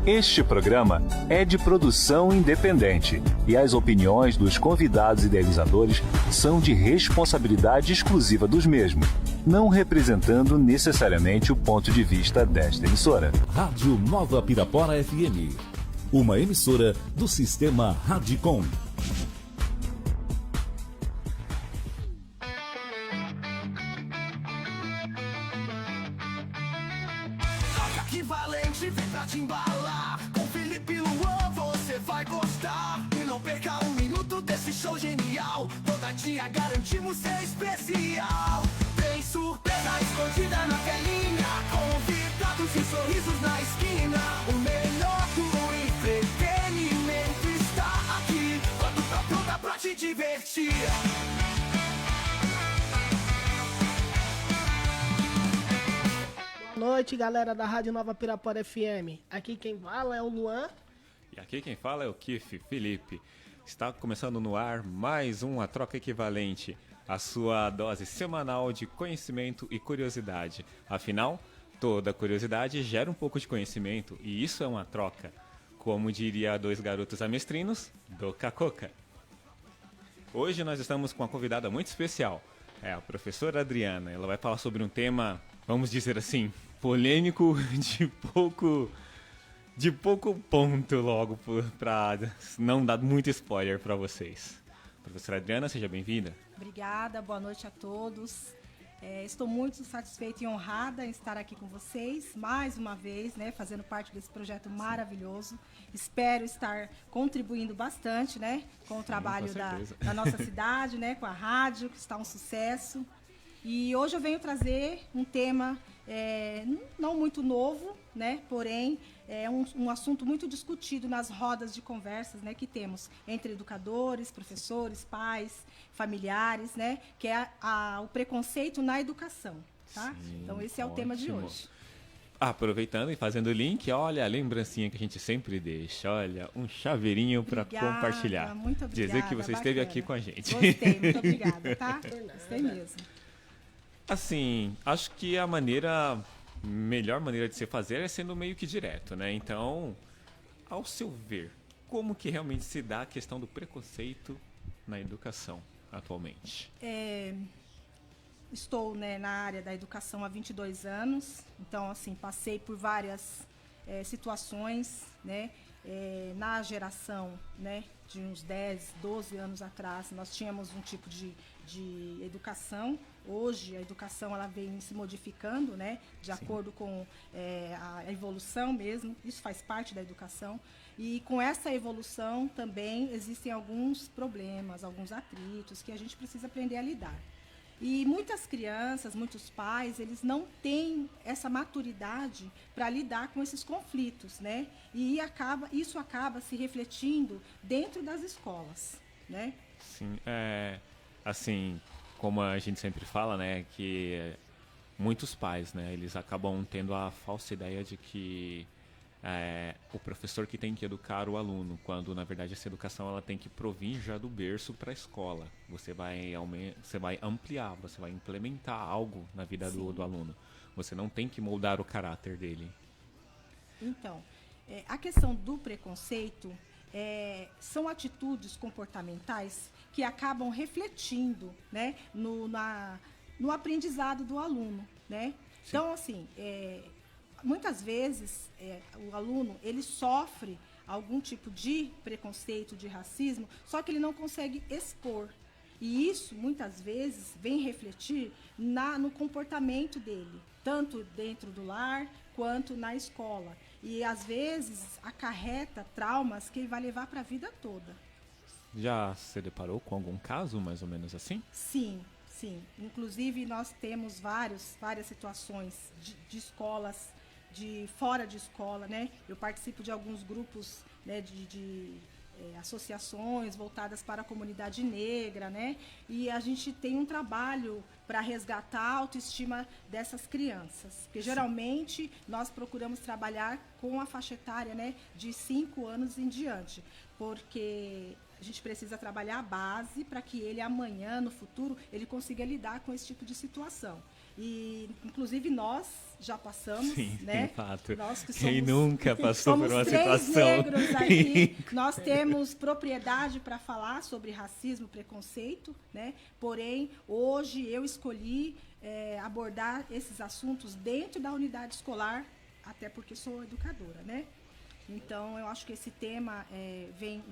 Este programa é de produção independente e as opiniões dos convidados idealizadores são de responsabilidade exclusiva dos mesmos, não representando necessariamente o ponto de vista desta emissora. Rádio Nova Pirapora FM, uma emissora do Sistema Radicom. Que valente, vem pra te embalar. Com Felipe Luan você vai gostar. E não perca um minuto desse show genial. Toda dia garantimos ser especial. Tem surpresa escondida na telinha, convidados e sorrisos na esquina. O melhor do entretenimento está aqui. Quando tá pronta pra te divertir. Boa noite, galera da Rádio Nova Pirapora FM. Aqui quem fala é o Luan. E aqui quem fala é o Kiff, Felipe. Está começando no ar mais uma Troca Equivalente, a sua dose semanal de conhecimento e curiosidade. Afinal, toda curiosidade gera um pouco de conhecimento e isso é uma troca. Como diria dois garotos amestrinos, Doca Coca. Hoje nós estamos com uma convidada muito especial, é a professora Adriana. Ela vai falar sobre um tema, vamos dizer assim, polêmico de pouco ponto logo, para não dar muito spoiler para vocês. Professora Adriana, seja bem-vinda. Obrigada, boa noite a todos. Estou muito satisfeita e honrada em estar aqui com vocês, mais uma vez, né, fazendo parte desse projeto maravilhoso. Espero estar contribuindo bastante, né, com o trabalho da nossa cidade, né, com a rádio, que está um sucesso. E hoje eu venho trazer um tema não muito novo, né? Porém, é um assunto muito discutido nas rodas de conversas, né, que temos entre educadores, professores, pais, familiares, né? Que é o preconceito na educação, tá? Sim, então esse é o tema de hoje. Aproveitando e fazendo o link, olha a lembrancinha que a gente sempre deixa, olha, um chaveirinho para compartilhar. Muito obrigada. Dizer que você esteve aqui com a gente. Gostei, muito obrigada, tá? Gostei mesmo. Assim, acho que a melhor maneira de se fazer é sendo meio que direto, né? Então, ao seu ver, como que realmente se dá a questão do preconceito na educação atualmente? Estou, né, na área da educação há 22 anos, então, assim, passei por várias situações, né? Na geração, né, de uns 10, 12 anos atrás, nós tínhamos um tipo de educação. Hoje a educação ela vem se modificando, né, de acordo com a evolução mesmo. Isso faz parte da educação. E com essa evolução também existem alguns problemas, alguns atritos que a gente precisa aprender a lidar. E muitas crianças, muitos pais, eles não têm essa maturidade para lidar com esses conflitos, né? E isso acaba se refletindo dentro das escolas, né? Sim, assim, como a gente sempre fala, né, que muitos pais, né, eles acabam tendo a falsa ideia de que o professor que tem que educar o aluno, quando na verdade essa educação ela tem que provir já do berço para a escola. Você vai ampliar, você vai implementar algo na vida do aluno. Você não tem que moldar o caráter dele. Então, a questão do preconceito são atitudes comportamentais que acabam refletindo, né, no aprendizado do aluno, né? Sim. Então, assim, muitas vezes o aluno ele sofre algum tipo de preconceito, de racismo, só que ele não consegue expor. E isso, muitas vezes, vem refletir no comportamento dele, tanto dentro do lar quanto na escola. E, às vezes, acarreta traumas que ele vai levar para a vida toda. Já se deparou com algum caso, mais ou menos assim? Sim. Sim, inclusive nós temos várias situações de escolas, de fora de escola, né? Eu participo de alguns grupos, né, de associações voltadas para a comunidade negra, né? E a gente tem um trabalho para resgatar a autoestima dessas crianças, porque geralmente nós procuramos trabalhar com a faixa etária, né, de 5 anos em diante, porque a gente precisa trabalhar a base para que ele amanhã, no futuro, ele consiga lidar com esse tipo de situação. E, inclusive, nós já passamos, Sim, né? de fato. Nós que Quem somos, nunca passou somos por uma 3 situação? negros aqui, nós temos propriedade para falar sobre racismo, preconceito, né? Porém, hoje eu escolhi abordar esses assuntos dentro da unidade escolar, até porque sou educadora, né? Então, eu acho que esse tema vem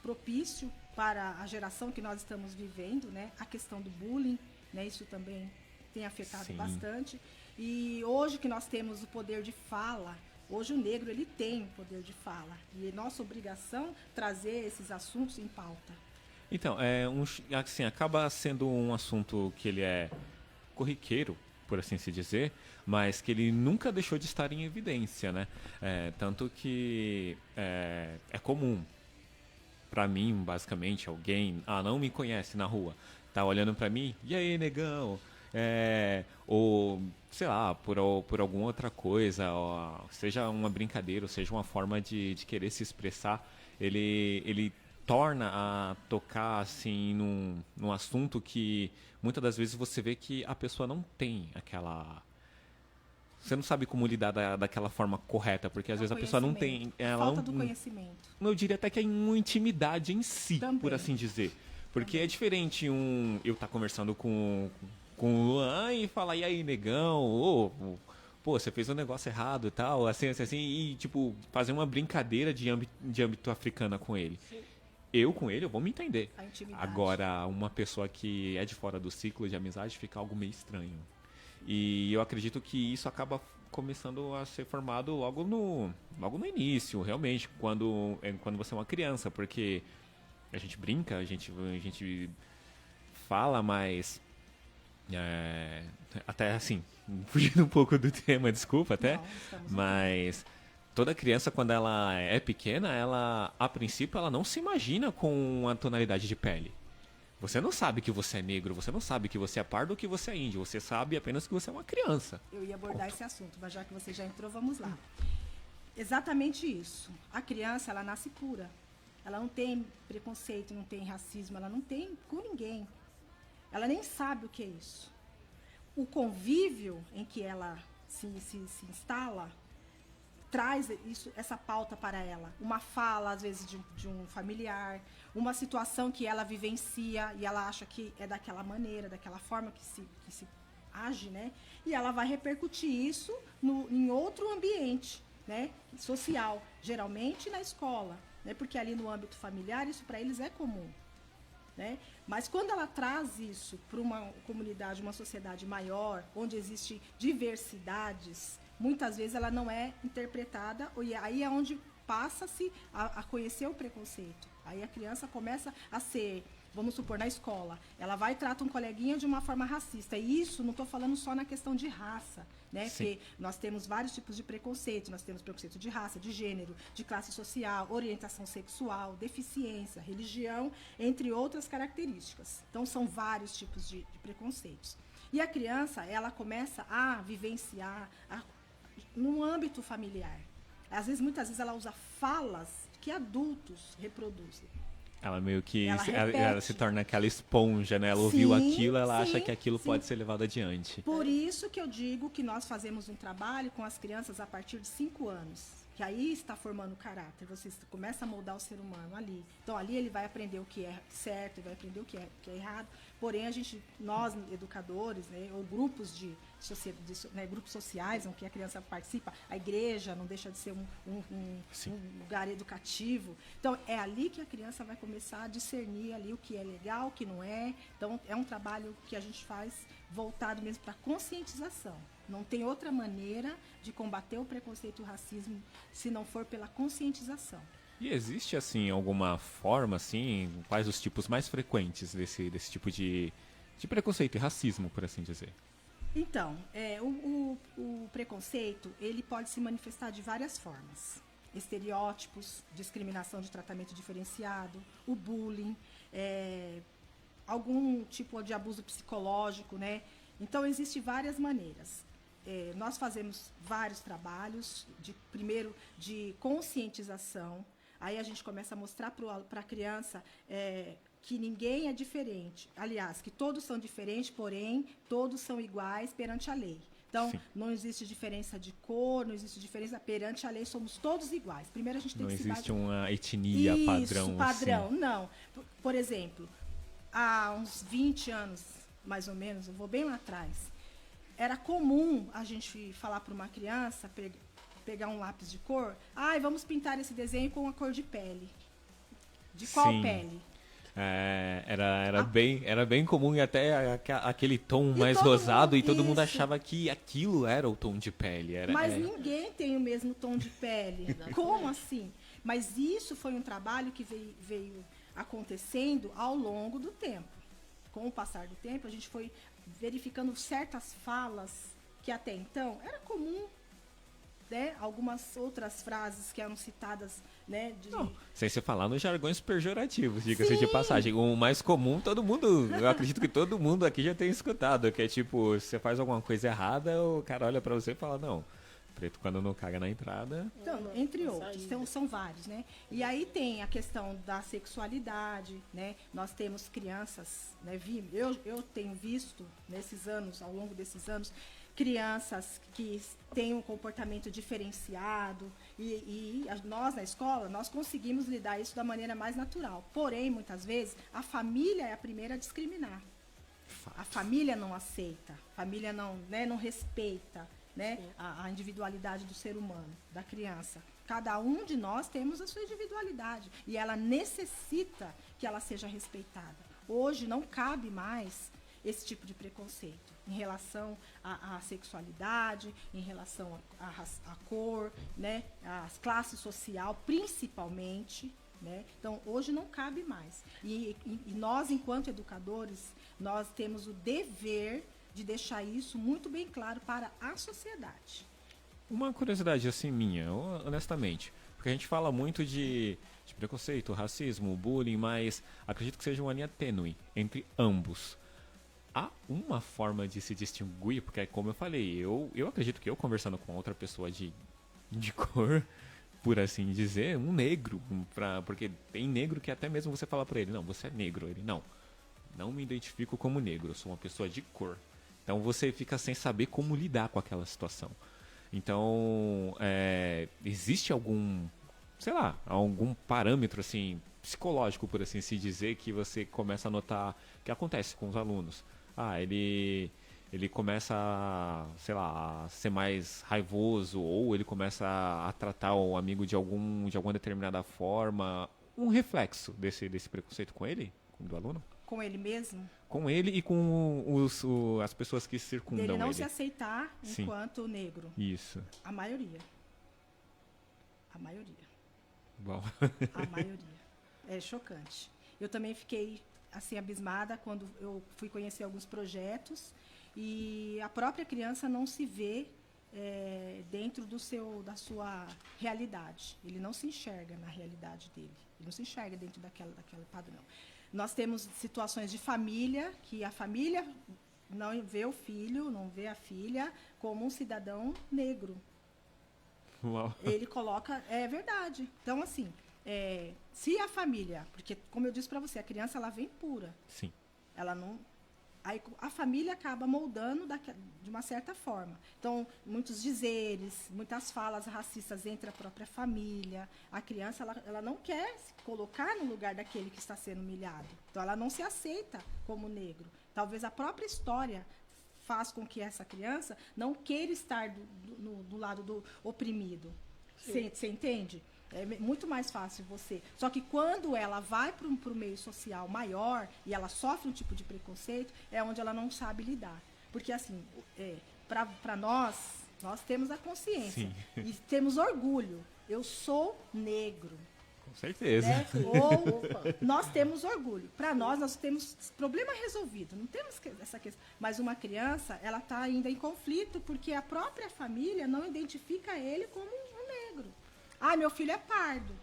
propício para a geração que nós estamos vivendo, né? A questão do bullying, né? Isso também tem afetado Sim. bastante. E hoje que nós temos o poder de fala, hoje o negro ele tem o poder de fala. E é nossa obrigação trazer esses assuntos em pauta. Então, assim, acaba sendo um assunto que ele é corriqueiro, por assim se dizer, mas que ele nunca deixou de estar em evidência, né? Tanto que é comum pra mim, basicamente, alguém não me conhece na rua, tá olhando pra mim, e aí, negão? Ou, sei lá, por alguma outra coisa, seja uma brincadeira, ou seja uma forma de querer se expressar, ele torna a tocar, assim, num assunto que muitas das vezes você vê que a pessoa não tem aquela... Você não sabe como lidar daquela forma correta, porque às vezes a pessoa não tem... Falta do conhecimento. Eu diria até que é uma intimidade em si, Também. por assim dizer. Porque é diferente eu estar conversando com o Luan e falar, e aí, negão, pô, você fez um negócio errado e tal, assim, e tipo, fazer uma brincadeira de âmbito africana com ele. Sim. Eu com ele, eu vou me entender. A intimidade. Agora, uma pessoa que é de fora do ciclo de amizade fica algo meio estranho. E eu acredito que isso acaba começando a ser formado logo no início, realmente, quando você é uma criança, porque a gente brinca, a gente fala, mas até assim, fugindo um pouco do tema, desculpa até, Não, estamos mas toda criança, quando ela é pequena, ela, a princípio, ela não se imagina com a tonalidade de pele. Você não sabe que você é negro, você não sabe que você é pardo ou que você é índio, você sabe apenas que você é uma criança. Eu ia abordar esse assunto, mas já que você já entrou, vamos lá. Exatamente isso. A criança, ela nasce pura. Ela não tem preconceito, não tem racismo, ela não tem com ninguém. Ela nem sabe o que é isso. O convívio em que ela se instala traz essa pauta para ela. Uma fala, às vezes, de um familiar, uma situação que ela vivencia e ela acha que é daquela maneira, daquela forma que se age, né? E ela vai repercutir isso em outro ambiente, né? Social, geralmente na escola, né? Porque ali no âmbito familiar isso para eles é comum, né? Mas quando ela traz isso para uma comunidade, uma sociedade maior, onde existem diversidades, muitas vezes ela não é interpretada, e aí é onde passa-se a conhecer o preconceito. Aí a criança começa a ser, vamos supor, na escola, ela vai e trata um coleguinha de uma forma racista. E isso não estou falando só na questão de raça, né? Porque nós temos vários tipos de preconceito. Nós temos preconceito de raça, de gênero, de classe social, orientação sexual, deficiência, religião, entre outras características. Então, são vários tipos de preconceitos. E a criança, ela começa a vivenciar no âmbito familiar. Muitas vezes, ela usa falas que adultos reproduzem. Ela meio que ela se torna aquela esponja, né? Ela ouviu aquilo, ela acha que aquilo pode ser levado adiante. Por isso que eu digo que nós fazemos um trabalho com as crianças a partir de 5 anos. Que aí está formando o caráter. Você começa a moldar o ser humano ali. Então, ali ele vai aprender o que é certo, ele vai aprender o que é errado. Porém, nós educadores, né, ou grupos grupos sociais, em que a criança participa, a igreja não deixa de ser um lugar educativo. Então, é ali que a criança vai começar a discernir ali o que é legal, o que não é. Então, é um trabalho que a gente faz voltado mesmo para conscientização. Não tem outra maneira de combater o preconceito e o racismo se não for pela conscientização. E existe, assim, alguma forma, assim, quais os tipos mais frequentes desse tipo de preconceito e racismo, por assim dizer? Então, o preconceito, ele pode se manifestar de várias formas. Estereótipos, discriminação de tratamento diferenciado, o bullying, algum tipo de abuso psicológico, né? Então, existem várias maneiras. Nós fazemos vários trabalhos, primeiro de conscientização. Aí a gente começa a mostrar para a criança que ninguém é diferente. Aliás, que todos são diferentes, porém, todos são iguais perante a lei. Então, Sim. não existe diferença de cor, não existe diferença perante a lei, somos todos iguais. Primeiro a gente tem Não que se existe basear... uma etnia Isso, padrão, assim. não. Por exemplo, há uns 20 anos, mais ou menos, eu vou bem lá atrás, era comum a gente falar para uma criança, pegar um lápis de cor, vamos pintar esse desenho com a cor de pele. De qual Sim. pele? Era bem comum e até aquele tom mais todo rosado mundo- e todo mundo isso. achava que aquilo era o tom de pele. Mas ninguém tem o mesmo tom de pele. Como assim? Mas isso foi um trabalho que veio acontecendo ao longo do tempo. Com o passar do tempo, a gente foi verificando certas falas que até então era comum, né? Algumas outras frases que eram citadas, né? Sem se falar nos jargões pejorativos, diga-se de Sim. passagem. O mais comum, eu acredito que todo mundo aqui já tem escutado, que é tipo, se você faz alguma coisa errada, o cara olha pra você e fala, não, preto quando não caga na entrada. Então, entre outros, são vários, né? E aí tem a questão da sexualidade, né? Nós temos crianças, né? Eu tenho visto nesses anos, ao longo desses anos, crianças que têm um comportamento diferenciado e nós na escola, nós conseguimos lidar isso da maneira mais natural. Porém, muitas vezes, a família é a primeira a discriminar. A família não aceita, a família não respeita, né, a individualidade do ser humano, da criança. Cada um de nós temos a sua individualidade e ela necessita que ela seja respeitada. Hoje não cabe mais esse tipo de preconceito em relação à sexualidade, em relação à cor, né, à classe social, principalmente. Né? Então, hoje não cabe mais. E nós, enquanto educadores, nós temos o dever de deixar isso muito bem claro para a sociedade. Uma curiosidade assim minha, honestamente, porque a gente fala muito de preconceito, racismo, bullying, mas acredito que seja uma linha tênue entre ambos. Há uma forma de se distinguir, porque como eu falei, eu acredito que eu conversando com outra pessoa de cor, por assim dizer, um negro, porque tem negro que até mesmo você fala pra ele, não, você é negro, ele não me identifico como negro, eu sou uma pessoa de cor. Então você fica sem saber como lidar com aquela situação. Então, existe algum parâmetro assim psicológico, por assim se dizer, que você começa a notar que acontece com os alunos. Ele começa a ser mais raivoso, ou ele começa a tratar o amigo de alguma determinada forma. Um reflexo desse preconceito com ele, do aluno? Com ele mesmo? Com ele e com as pessoas que circundam ele. Dele não se aceitar Sim. enquanto negro. Isso. A maioria. A maioria. Bom. A maioria. É chocante. Eu também fiquei assim abismada quando eu fui conhecer alguns projetos e a própria criança não se vê dentro da sua realidade. Ele não se enxerga na realidade dele. Ele não se enxerga dentro daquele padrão. Nós temos situações de família, que a família não vê o filho, não vê a filha como um cidadão negro. Uau. Ele coloca... É verdade. Então, assim, se a família... Porque, como eu disse para você, a criança ela vem pura. Sim. Ela não... Aí a família acaba moldando de uma certa forma. Então, muitos dizeres, muitas falas racistas entre a própria família. A criança ela não quer se colocar no lugar daquele que está sendo humilhado. Então, ela não se aceita como negro. Talvez a própria história faz com que essa criança não queira estar do lado do oprimido. Você entende? É muito mais fácil você. Só que quando ela vai para o meio social maior e ela sofre um tipo de preconceito, é onde ela não sabe lidar. Porque, assim, para nós temos a consciência. Sim. E temos orgulho. Eu sou negro. Com certeza. Né? Ou nós temos orgulho. Para nós temos problema resolvido. Não temos essa questão. Mas uma criança, ela está ainda em conflito porque a própria família não identifica ele como um negro. Meu filho é pardo.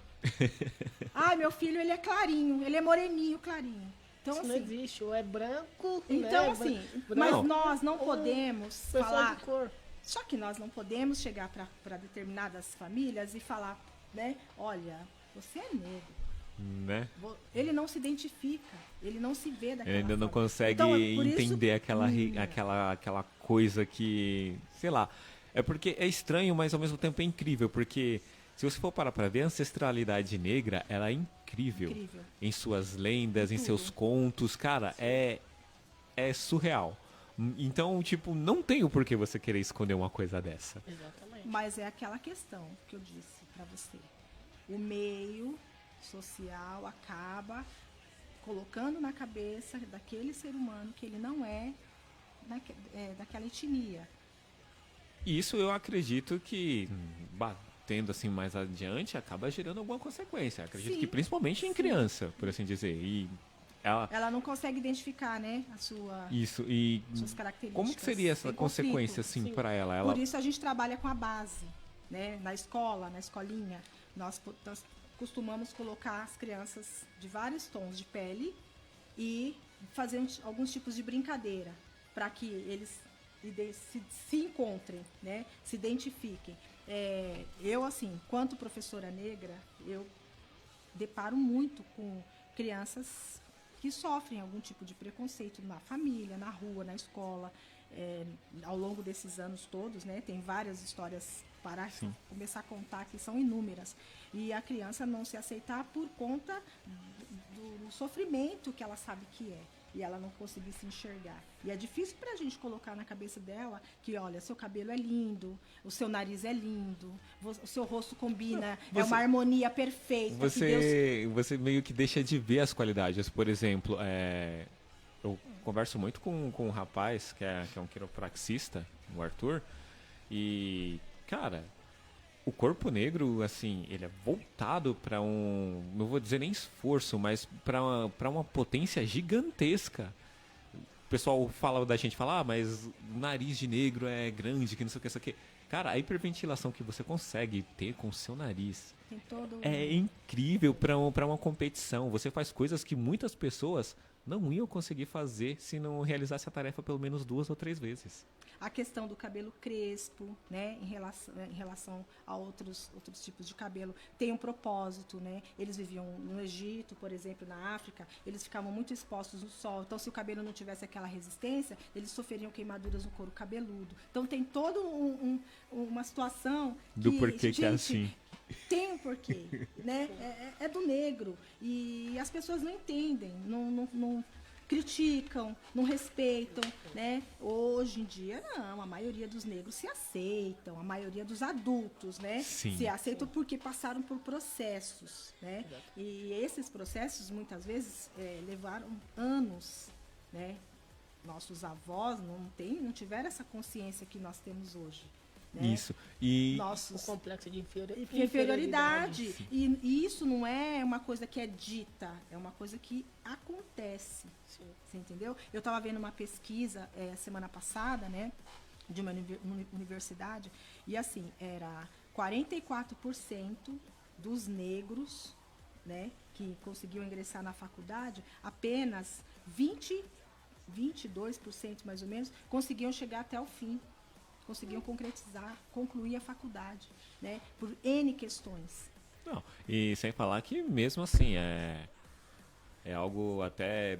Meu filho ele é clarinho, ele é moreninho, clarinho. Então, isso assim, não existe, ou é branco, então, né? assim, branco, mas nós não podemos pessoa falar. de cor. Só que nós não podemos chegar para determinadas famílias e falar, né? Olha, você é negro. né? Ele não se identifica, ele não se vê daquela Ele ainda não forma. consegue Então, é por isso- entender aquela coisa que, sei lá, é porque é estranho, mas ao mesmo tempo é incrível, porque se você for parar pra ver, a ancestralidade negra, ela é incrível. Incrível. Em suas lendas, em Tudo. seus contos, cara, é surreal. Então, tipo, não tem o porquê você querer esconder uma coisa dessa. Exatamente. Mas é aquela questão que eu disse para você. O meio social acaba colocando na cabeça daquele ser humano que ele não é daquela etnia. E isso eu acredito que, batendo assim mais adiante, acaba gerando alguma consequência. Acredito Sim. que principalmente em criança, por assim dizer. E Ela não consegue identificar, né, isso, e suas características. como que seria essa Tem consequência, conflito. assim, para ela? Por isso a gente trabalha com a base, né? Na escola, na escolinha, nós costumamos colocar as crianças de vários tons de pele e fazer alguns tipos de brincadeira para que eles se encontrem, né? Se identifiquem. Eu, assim, quanto professora negra, eu deparo muito com crianças que sofrem algum tipo de preconceito na família, na rua, na escola. Ao longo desses anos todos, né, tem várias histórias para começar a contar, que são inúmeras. E a criança não se aceitar por conta do sofrimento que ela sabe que é. E ela não conseguir se enxergar. E é difícil para a gente colocar na cabeça dela que, olha, seu cabelo é lindo, o seu nariz é lindo, o seu rosto combina, é uma harmonia perfeita. Você meio que deixa de ver as qualidades. Por exemplo, eu converso muito com um rapaz que é um quiropraxista, o Arthur, e, cara, o corpo negro, assim, ele é voltado para não vou dizer nem esforço, mas para uma potência gigantesca. O pessoal fala, mas o nariz de negro é grande, que não sei o que, isso aqui. Cara, a hiperventilação que você consegue ter com o seu nariz Tem todo é incrível para uma competição. Você faz coisas que muitas pessoas não iam conseguir fazer se não realizasse a tarefa pelo menos 2 ou 3 vezes. a questão do cabelo crespo, né, em relação a outros tipos de cabelo, tem um propósito, né? Eles viviam no Egito, por exemplo, na África, eles ficavam muito expostos no sol. Então, se o cabelo não tivesse aquela resistência, eles sofreriam queimaduras no couro cabeludo. Então, tem toda uma situação do porquê que é assim. Tem um porquê, né? É do negro. E as pessoas não entendem, não criticam, não respeitam, né? Hoje em dia, não. A maioria dos negros se aceitam, a maioria dos adultos, né? Sim. Se aceitam porque passaram por processos, né? E esses processos, muitas vezes, levaram anos, né? Nossos avós não tiveram essa consciência que nós temos hoje. Né? Isso. E O complexo de inferioridade. E isso não é uma coisa que é dita, é uma coisa que acontece. Sim. Você entendeu? Eu estava vendo uma pesquisa semana passada, né, de uma universidade, e assim, era 44% dos negros, né, que conseguiam ingressar na faculdade, apenas 22% mais ou menos, conseguiam chegar até o fim. Conseguiam concluir a faculdade, né? Por N questões. não, e sem falar que mesmo assim é algo até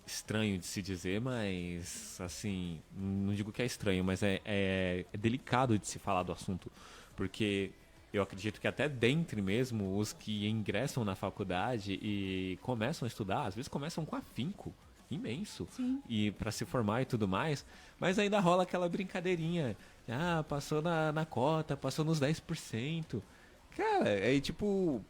estranho de se dizer, mas assim, não digo que é estranho, mas é delicado de se falar do assunto, porque eu acredito que até dentre mesmo os que ingressam na faculdade e começam a estudar, às vezes começam com afinco imenso. Sim. E para se formar e tudo mais, mas ainda rola aquela brincadeirinha. Ah, passou na cota, passou nos 10%. Cara, aí tipo,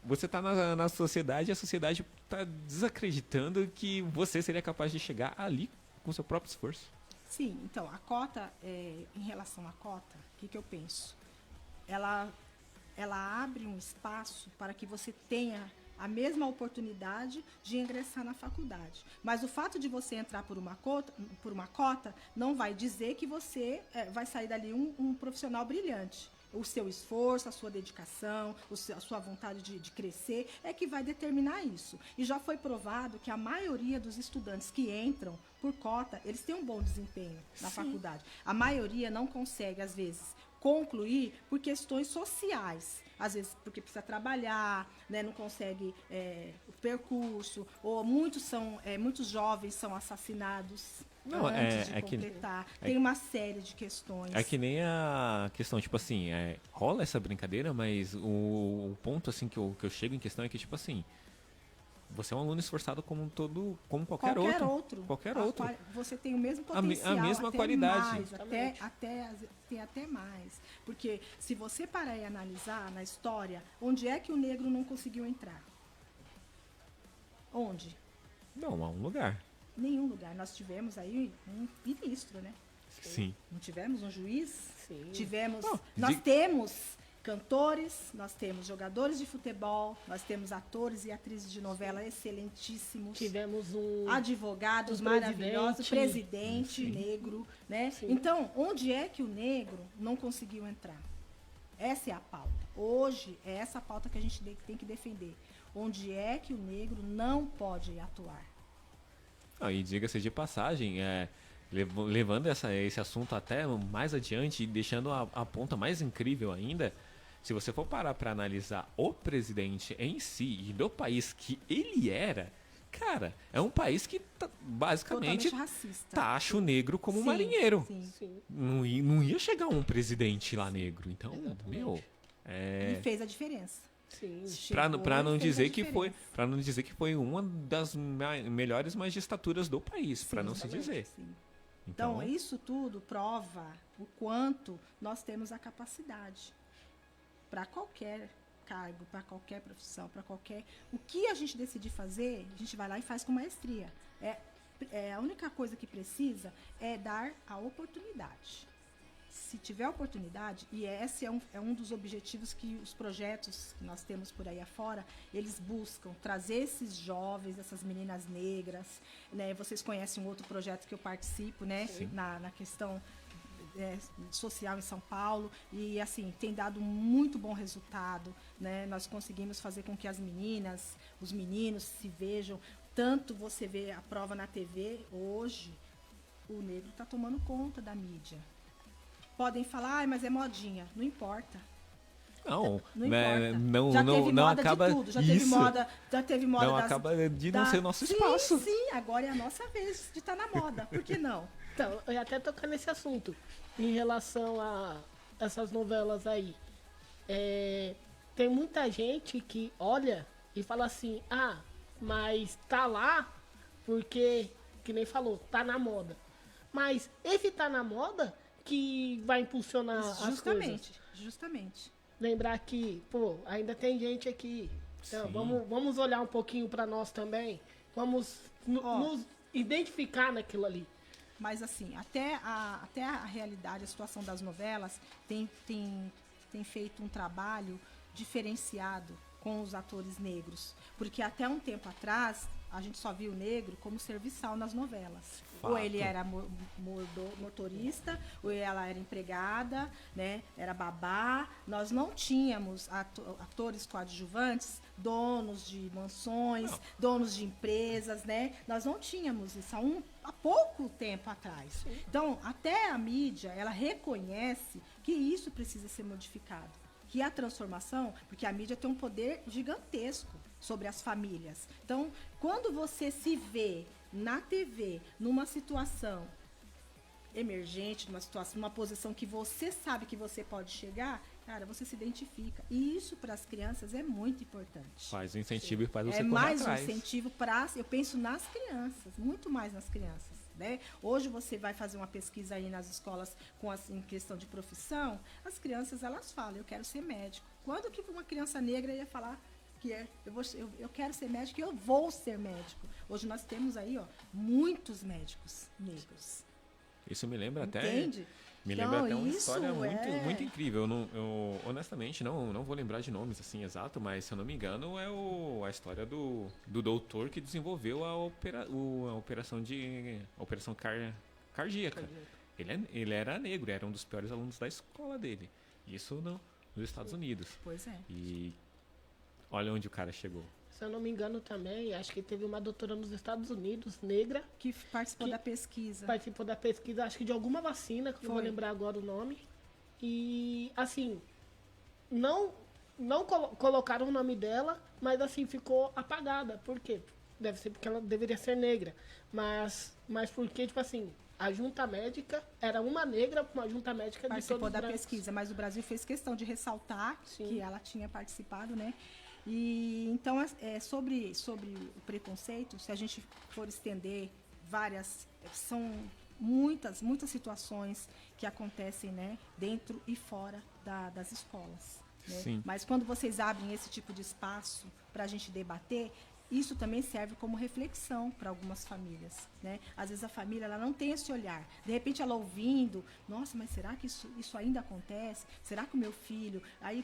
você tá na sociedade e a sociedade tá desacreditando que você seria capaz de chegar ali com seu próprio esforço. Sim, então, a cota, em relação à cota, o que eu penso? Ela abre um espaço para que você tenha a mesma oportunidade de ingressar na faculdade. Mas o fato de você entrar por uma cota não vai dizer que você vai sair dali um profissional brilhante. O seu esforço, a sua dedicação, a sua vontade de crescer é que vai determinar isso. E já foi provado que a maioria dos estudantes que entram por cota, eles têm um bom desempenho na faculdade. A maioria não consegue, às vezes, concluir por questões sociais. Às vezes porque precisa trabalhar, né, não consegue o percurso, ou muitos jovens são assassinados Não, antes de é que- completar. Tem uma série de questões. É que nem a questão, tipo assim, rola essa brincadeira, mas o ponto, assim, que eu chego em questão é que, tipo assim, você é um aluno esforçado como qualquer outro. Qualquer outro. Você tem o mesmo A potencial, mesma até qualidade. mais, tem até mais. Porque se você parar e analisar na história, onde é que o negro não conseguiu entrar? Onde? Não, há um lugar. Nenhum lugar. Nós tivemos aí um ministro, né? Sim. Não tivemos um juiz? Sim. Tivemos. Não, Nós temos cantores, nós temos jogadores de futebol, nós temos atores e atrizes de novela excelentíssimos. Tivemos um Advogados um maravilhosos, presidente. presidente negro, né? Sim. Então, onde é que o negro não conseguiu entrar? Essa é a pauta. Hoje é essa a pauta que a gente tem que defender. Onde é que o negro não pode atuar? E diga-se de passagem, levando esse assunto até mais adiante e deixando a ponta mais incrível ainda, se você for parar para analisar o presidente em si e do país que ele era, cara, é um país que basicamente Totalmente racista. taxa o negro como um Sim, marinheiro. sim. Sim. Não ia chegar um presidente lá negro. Então, meu, E fez a diferença. Sim. Chegou Pra e não fez a dizer que foi, diferença. para não dizer que foi uma das melhores magistraturas do país, para não se dizer. Sim. Então, Então, isso tudo prova o quanto nós temos a capacidade para qualquer cargo, para qualquer profissão, para qualquer... O que a gente decidir fazer, a gente vai lá e faz com maestria. A única coisa que precisa é dar a oportunidade. Se tiver oportunidade, e esse é um dos objetivos que os projetos que nós temos por aí afora, eles buscam trazer esses jovens, essas meninas negras, né? Vocês conhecem um outro projeto que eu participo, né? Na questão social em São Paulo, e assim, tem dado muito bom resultado, né? Nós conseguimos fazer com que as meninas, os meninos se vejam, tanto você vê a prova na TV, hoje o negro está tomando conta da mídia. Podem falar, mas é modinha. Não importa. não, Não né, importa. não, Já não, teve não moda acaba de tudo. Já isso. teve moda Não das, acaba de não ser o nosso sim, espaço. Sim, agora é a nossa vez de estar na moda. Por que não? Então, eu ia até tocar nesse assunto. Em relação a essas novelas aí. Tem muita gente que olha e fala assim, mas tá lá porque, que nem falou, tá na moda. Mas esse tá na moda que vai impulsionar as coisas. Justamente. Lembrar que, ainda tem gente aqui. Então, Sim. vamos olhar um pouquinho pra nós também. Vamos nos identificar naquilo ali. Mas assim, até a realidade, a situação das novelas tem feito um trabalho diferenciado com os atores negros. Porque até um tempo atrás, a gente só viu o negro como serviçal nas novelas. Fato. Ou ele era motorista, ou ela era empregada, né? Era babá. Nós não tínhamos atores coadjuvantes, donos de mansões, donos de empresas, né? Nós não tínhamos isso há pouco tempo atrás. Então, até a mídia, ela reconhece que isso precisa ser modificado. Que a transformação, porque a mídia tem um poder gigantesco sobre as famílias. Então, quando você se vê na TV, numa situação emergente, numa posição que você sabe que você pode chegar, cara, você se identifica. E isso para as crianças é muito importante. Faz o incentivo e faz você É correr mais um atrás. incentivo eu penso nas crianças, muito mais nas crianças. Né? Hoje você vai fazer uma pesquisa aí nas escolas em questão de profissão, as crianças elas falam, eu quero ser médico. Quando que uma criança negra ia falar que eu quero ser médico e eu vou ser médico? Hoje nós temos aí muitos médicos negros. Isso me lembra até. Entende? Me Então, lembra até uma isso história é- muito incrível. Eu honestamente não vou lembrar de nomes assim exato, mas se eu não me engano é a história do doutor que desenvolveu a operação cardíaca. Ele era negro, era um dos piores alunos da escola dele. Isso nos Estados Unidos. Pois é. E olha onde o cara chegou. Se eu não me engano também, acho que teve uma doutora nos Estados Unidos, negra, Que participou Que- da pesquisa. participou da pesquisa, acho que de alguma vacina, que eu não vou Foi. lembrar agora o nome. E, assim, não colocaram o nome dela, mas, assim, ficou apagada. Por quê? Deve ser porque ela deveria ser negra. Mas porque, tipo assim, a junta médica era uma negra com uma junta médica de Participou todos da brancos. pesquisa, mas o Brasil fez questão de ressaltar Sim. que ela tinha participado, né? E então, sobre o preconceito, se a gente for estender são muitas situações que acontecem, né, dentro e fora das escolas. Né? Sim. Mas quando vocês abrem esse tipo de espaço para a gente debater, isso também serve como reflexão para algumas famílias, né? Às vezes a família ela não tem esse olhar. De repente ela ouvindo, nossa, mas será que isso ainda acontece? Será que o meu filho... Aí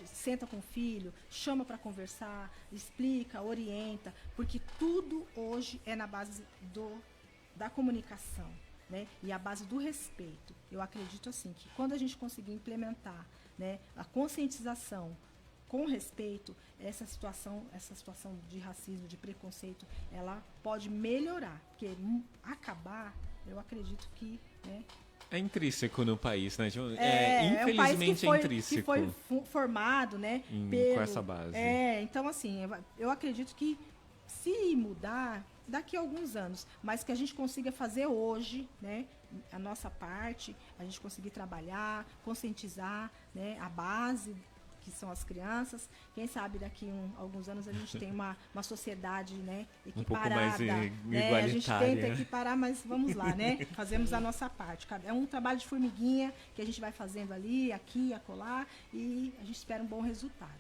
senta com o filho, chama para conversar, explica, orienta, porque tudo hoje é na base da comunicação, né? E a base do respeito. Eu acredito assim que quando a gente conseguir implementar, né, a conscientização com respeito, essa situação de racismo, de preconceito, ela pode melhorar, porque acabar, eu acredito que, né, É intrínseco no país, né? Infelizmente é intrínseco. que foi formado, né, com essa base. Então assim, eu acredito que se mudar daqui a alguns anos, mas que a gente consiga fazer hoje, né, a nossa parte, a gente conseguir trabalhar, conscientizar, né, a base que são as crianças. Quem sabe daqui a alguns anos a gente tem uma sociedade, né, equiparada. Um pouco mais né? A gente tenta igualitária. equiparar, mas vamos lá, né? Fazemos a nossa parte. É um trabalho de formiguinha que a gente vai fazendo ali, aqui, acolá, e a gente espera um bom resultado.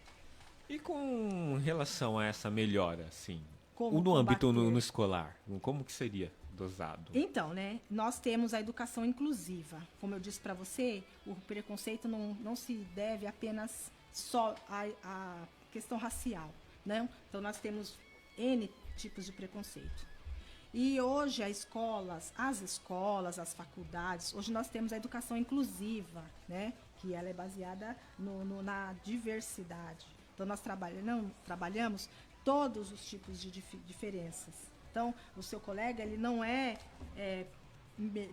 E com relação a essa melhora, assim, Como no âmbito combater? no escolar, como que seria dosado? Então, né, nós temos a educação inclusiva. Como eu disse para você, o preconceito não se deve apenas só à questão racial, né? Então, nós temos N tipos de preconceito. E hoje as escolas, as faculdades, hoje nós temos a educação inclusiva, né? Que ela é baseada na diversidade. Então, nós trabalhamos todos os tipos de diferenças. Então, o seu colega, ele não é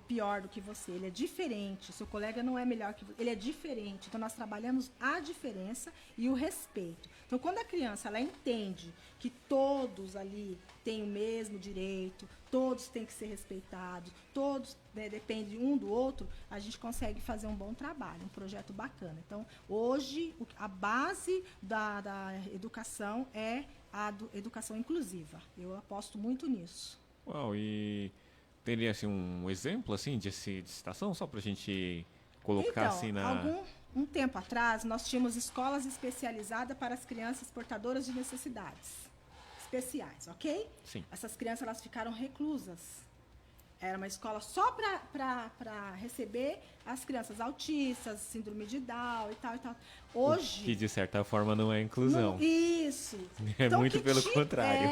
pior do que você, ele é diferente. O seu colega não é melhor que você, ele é diferente. Então, nós trabalhamos a diferença e o respeito. Então, quando a criança ela entende que todos ali têm o mesmo direito, todos têm que ser respeitados, todos, né, dependem um do outro, a gente consegue fazer um bom trabalho, um projeto bacana. Então, hoje, a base da educação é a educação inclusiva. Eu aposto muito nisso. Uau, e teria assim, um exemplo assim, de citação, só para a gente colocar Então, assim na... um tempo atrás, nós tínhamos escolas especializadas para as crianças portadoras de necessidades especiais, ok? Sim. Essas crianças elas ficaram reclusas. Era uma escola só para receber as crianças autistas, síndrome de Down e tal e tal. Hoje... Que de certa forma não é inclusão. Isso. É muito pelo contrário.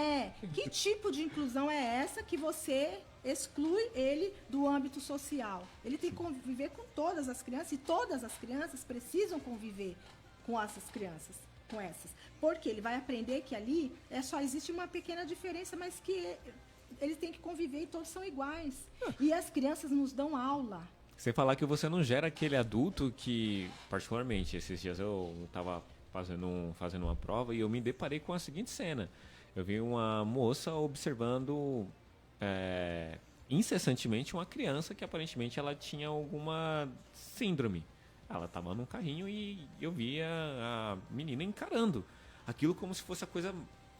Que tipo de inclusão é essa que você exclui ele do âmbito social? Ele tem que conviver com todas as crianças e todas as crianças precisam conviver com essas crianças, com essas. Porque ele vai aprender que ali só existe uma pequena diferença, mas que eles têm que conviver e todos são iguais. E as crianças nos dão aula. Você falar que você não gera aquele adulto que, particularmente, esses dias eu estava fazendo uma prova e eu me deparei com a seguinte cena. Eu vi uma moça observando incessantemente uma criança que aparentemente ela tinha alguma síndrome. Ela estava num carrinho e eu via a menina encarando aquilo como se fosse a coisa...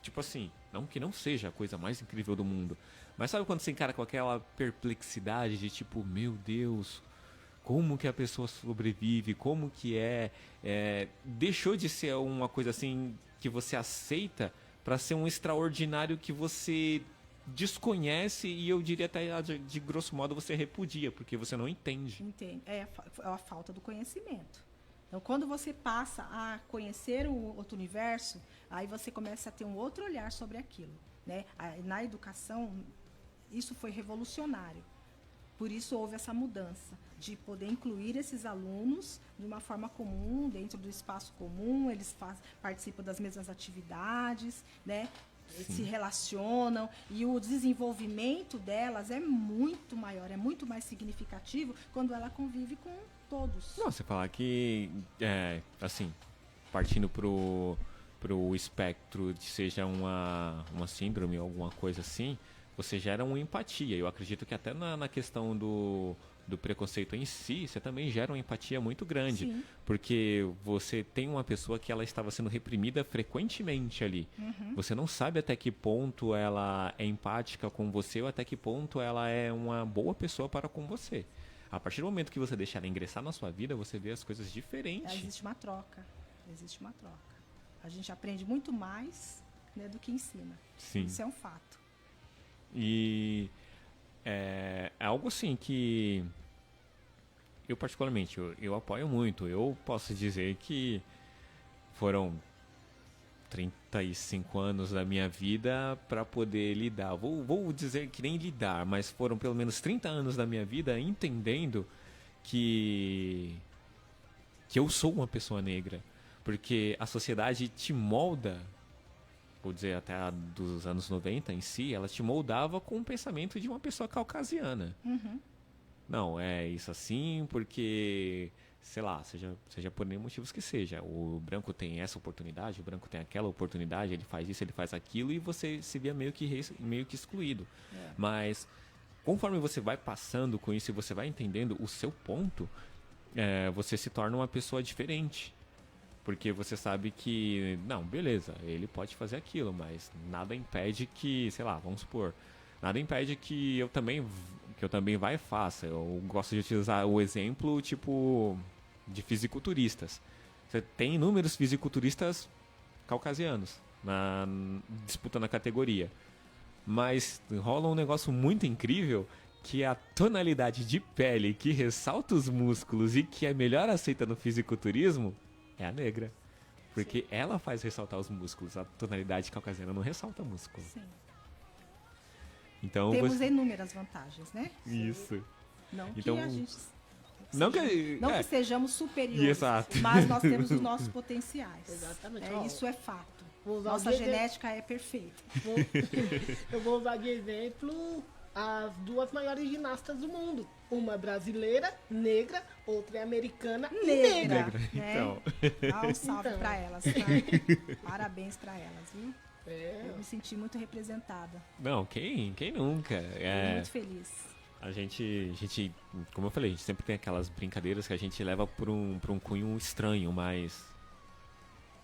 Tipo assim, não que não seja a coisa mais incrível do mundo. Mas sabe quando você encara com aquela perplexidade de tipo, meu Deus, como que a pessoa sobrevive, como que deixou de ser uma coisa assim que você aceita para ser um extraordinário que você desconhece e eu diria até de grosso modo você repudia, porque você não entende. Entende? É a falta do conhecimento. Então, quando você passa a conhecer o outro universo, aí você começa a ter um outro olhar sobre aquilo, né? Na educação, isso foi revolucionário. Por isso houve essa mudança, de poder incluir esses alunos de uma forma comum, dentro do espaço comum, eles participam das mesmas atividades, né? Se relacionam e o desenvolvimento delas é muito maior, é muito mais significativo quando ela convive com todos. Não, você falar que, assim, partindo pro espectro de seja uma síndrome ou alguma coisa assim, você gera uma empatia. Eu acredito que até na questão do preconceito em si, você também gera uma empatia muito grande. Sim. Porque você tem uma pessoa que ela estava sendo reprimida frequentemente ali. Você não sabe até que ponto ela é empática com você ou até que ponto ela é uma boa pessoa para com você. A partir do momento que você deixa ela ingressar na sua vida, você vê as coisas diferentes. Existe uma troca. Existe uma troca. A gente aprende muito mais, né, do que ensina. Sim. Isso é um fato. E é algo assim que eu particularmente, eu apoio muito. Eu posso dizer que foram 35 anos da minha vida para poder lidar. Vou dizer que nem lidar, mas foram pelo menos 30 anos da minha vida entendendo que eu sou uma pessoa negra. Porque a sociedade te molda, vou dizer até dos anos 90 em si, ela te moldava com o pensamento de uma pessoa caucasiana. Não, é isso assim porque, sei lá, seja por nenhum motivos que seja. O branco tem essa oportunidade, o branco tem aquela oportunidade, ele faz isso, ele faz aquilo, e você se via meio que excluído. Mas, conforme você vai passando com isso e você vai entendendo o seu ponto, você se torna uma pessoa diferente. Porque você sabe que, não, beleza, ele pode fazer aquilo, mas nada impede que, sei lá, vamos supor, nada impede que eu também vá e faça. Eu gosto de utilizar o exemplo, tipo, de fisiculturistas. Você tem inúmeros fisiculturistas caucasianos disputando a categoria. Mas rola um negócio muito incrível, que a tonalidade de pele que ressalta os músculos e que é melhor aceita no fisiculturismo é a negra. Porque ela faz ressaltar os músculos. A tonalidade caucasiana não ressalta músculo. Sim. Então, Temos inúmeras vantagens, né? Isso. Não Então, que a gente... Não que sejamos superiores, Exato. mas nós temos os nossos potenciais. Exatamente. Isso é fato. Vou usar Nossa de genética é perfeita. Eu vou usar de exemplo as duas maiores ginastas do mundo. Uma brasileira, negra, outra é americana e negra. Né? Então. Dá um salve Então. pra elas, tá? Parabéns pra elas, viu? Eu me senti muito representada. Não, quem nunca? Muito feliz. A gente, como eu falei, a gente sempre tem aquelas brincadeiras que a gente leva por um cunho estranho, mas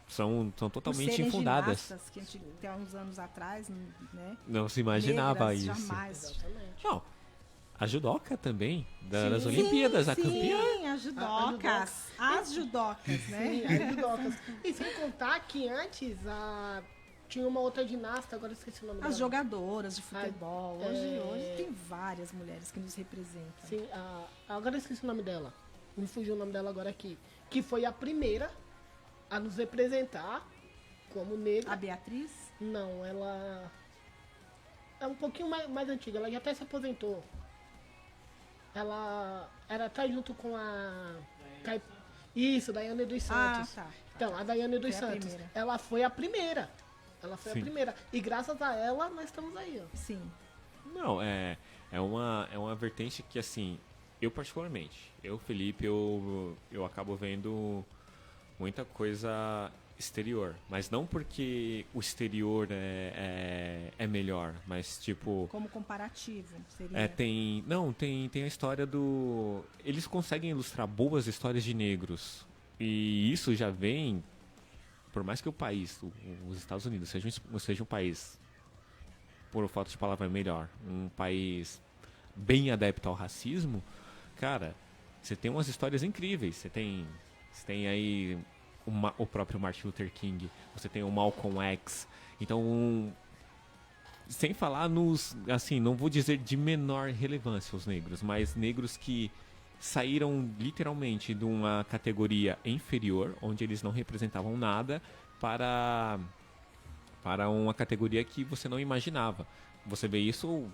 são Por totalmente serem infundadas. ginastas, que a gente, até uns anos atrás, né? Não se imaginava negras, isso. Jamais. Não, a judoca também, das Olimpíadas, a campeã. Sim, as judocas. As judocas, né? Sim, as judocas. E sem contar que antes tinha uma outra ginasta, agora eu esqueci o nome dela. As jogadoras de futebol. é. Hoje tem várias mulheres que nos representam. Sim, agora eu esqueci o nome dela. Me fugiu o nome dela agora aqui. Que foi a primeira a nos representar como negra. A Beatriz? Não, ela é um pouquinho mais antiga, ela já até se aposentou. Ela tá junto com a Isso, Daiane dos Santos. Tá. Então, a Daiane dos Foi a Santos, primeira. ela foi a primeira. Ela foi Sim. a primeira. E graças a ela, nós estamos aí, ó. Sim. Não, é uma vertente que, assim, eu particularmente, Felipe, eu acabo vendo muita coisa exterior. Mas não porque o exterior é melhor, mas tipo... Como comparativo, seria. Tem a história do... Eles conseguem ilustrar boas histórias de negros. E isso já vem... Por mais que o país, os Estados Unidos, seja um país, por falta de palavra melhor, um país bem adepto ao racismo, cara, você tem umas histórias incríveis. Você tem aí o próprio Martin Luther King, você tem o Malcolm X. Então, sem falar assim, não vou dizer de menor relevância os negros, mas negros que saíram literalmente de uma categoria inferior, onde eles não representavam nada, para uma categoria que você não imaginava. Você vê isso,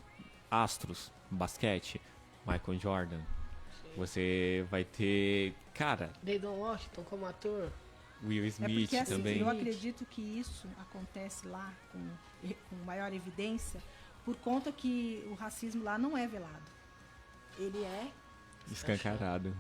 astros, basquete, Michael Jordan. Você vai ter, cara, Denzel Washington como ator. Will É Smith porque assim, também. eu acredito que isso acontece lá com maior evidência por conta que o racismo lá não é velado. Ele é Escancarado.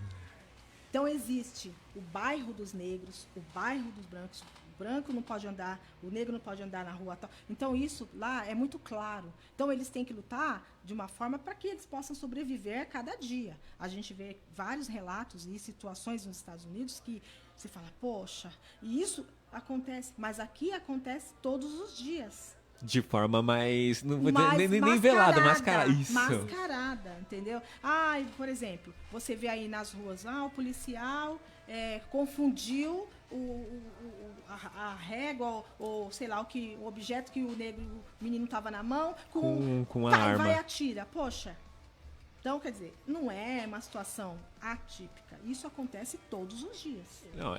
Então existe o bairro dos negros, o bairro dos brancos. O branco não pode andar, o negro não pode andar na rua tal. Então isso lá é muito claro. Então eles têm que lutar de uma forma para que eles possam sobreviver a cada dia. A gente vê vários relatos e situações nos Estados Unidos que você fala, poxa, e isso acontece, mas aqui acontece todos os dias. De forma mais. Não vou Mais dizer nem velada, mascarada. Isso. Mascarada, entendeu? Ah, por exemplo, você vê aí nas ruas, o policial confundiu a régua ou sei lá, o objeto que o menino estava na mão com a arma. Vai e atira. Poxa. Então, quer dizer, não é uma situação atípica. Isso acontece todos os dias. Não,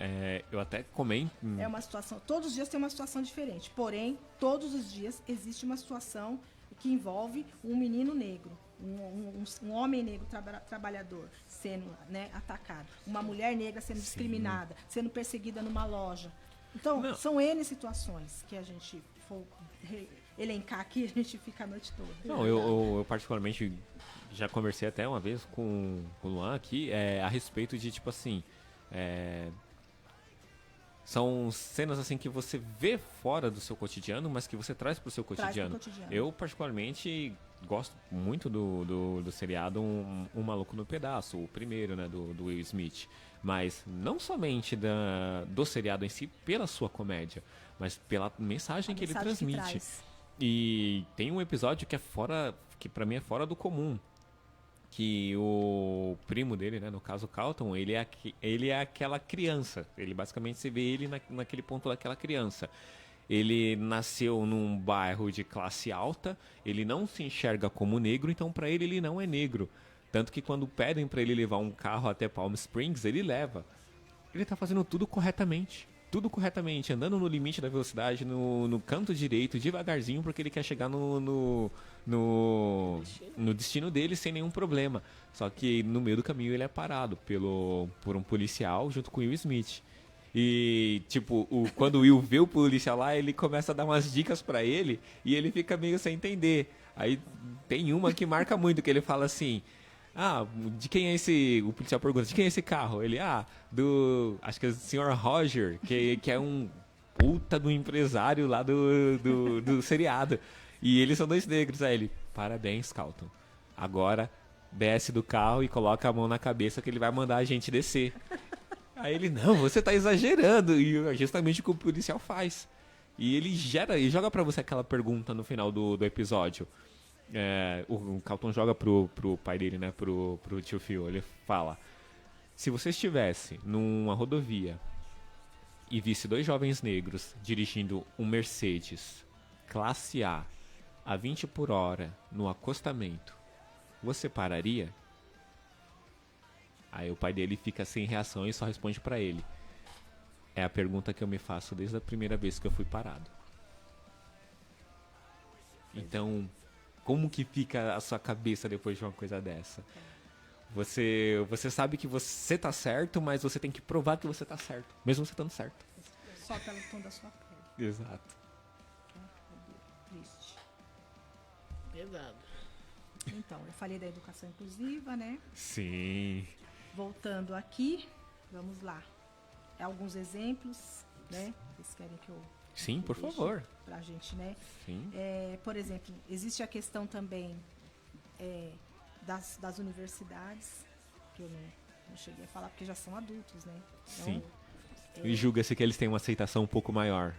eu até comento. É uma situação. Todos os dias tem uma situação diferente. Porém, todos os dias existe uma situação que envolve um menino negro, um homem negro trabalhador sendo, né, atacado, uma mulher negra sendo discriminada, sendo perseguida numa loja. Então, são N situações que a gente for elencar aqui, a gente fica a noite toda. Não, eu particularmente já conversei até uma vez com o Luan aqui a respeito de, tipo assim, são cenas assim que você vê fora do seu cotidiano, mas que você traz pro seu cotidiano. Eu, particularmente, gosto muito do seriado Um Maluco no Pedaço, o primeiro, né, do Will Smith. Mas não somente do seriado em si, pela sua comédia, mas pela mensagem que ele transmite. E tem um episódio que pra mim é fora do comum. Que o primo dele, né, no caso o Carlton, ele é aquela criança. Ele basicamente, se vê ele naquele ponto daquela criança. Ele nasceu num bairro de classe alta, ele não se enxerga como negro, então pra ele não é negro. Tanto que quando pedem pra ele levar um carro até Palm Springs, ele leva. Ele tá fazendo tudo corretamente. Tudo corretamente, andando no limite da velocidade, no canto direito, devagarzinho, porque ele quer chegar no destino dele sem nenhum problema. Só que no meio do caminho ele é parado por um policial junto com o Will Smith. E, tipo, quando o Will vê o policial lá, ele começa a dar umas dicas pra ele e ele fica meio sem entender. Aí tem uma que marca muito, que ele fala assim... de quem é esse... O policial pergunta, de quem é esse carro? Ele, acho que é o Sr. Roger, que é um puta do empresário lá do seriado. E eles são dois negros. Aí ele, parabéns, Carlton. Agora desce do carro e coloca a mão na cabeça que ele vai mandar a gente descer. Aí ele, não, você tá exagerando. E é justamente o que o policial faz. E ele joga pra você aquela pergunta no final do episódio. O Carlton joga pro pai dele, né, pro tio Phil. Ele fala: se você estivesse numa rodovia e visse dois jovens negros dirigindo um Mercedes classe A 20 por hora no acostamento, você pararia? Aí o pai dele fica sem reação e só responde pra ele: é a pergunta que eu me faço desde a primeira vez que eu fui parado. Então, como que fica a sua cabeça depois de uma coisa dessa? Você sabe que você tá certo, mas você tem que provar que você tá certo, mesmo você estando certo. Só pelo tom da sua pele. Exato. Triste. Pesado. Então, eu falei da educação inclusiva, né? Sim. Voltando aqui, vamos lá. Alguns exemplos, né? Vocês querem que eu... Sim, por favor. Pra gente, né? Sim. Por exemplo, existe a questão também das universidades, que eu não cheguei a falar, porque já são adultos, né? Então, sim. E julga-se que eles têm uma aceitação um pouco maior.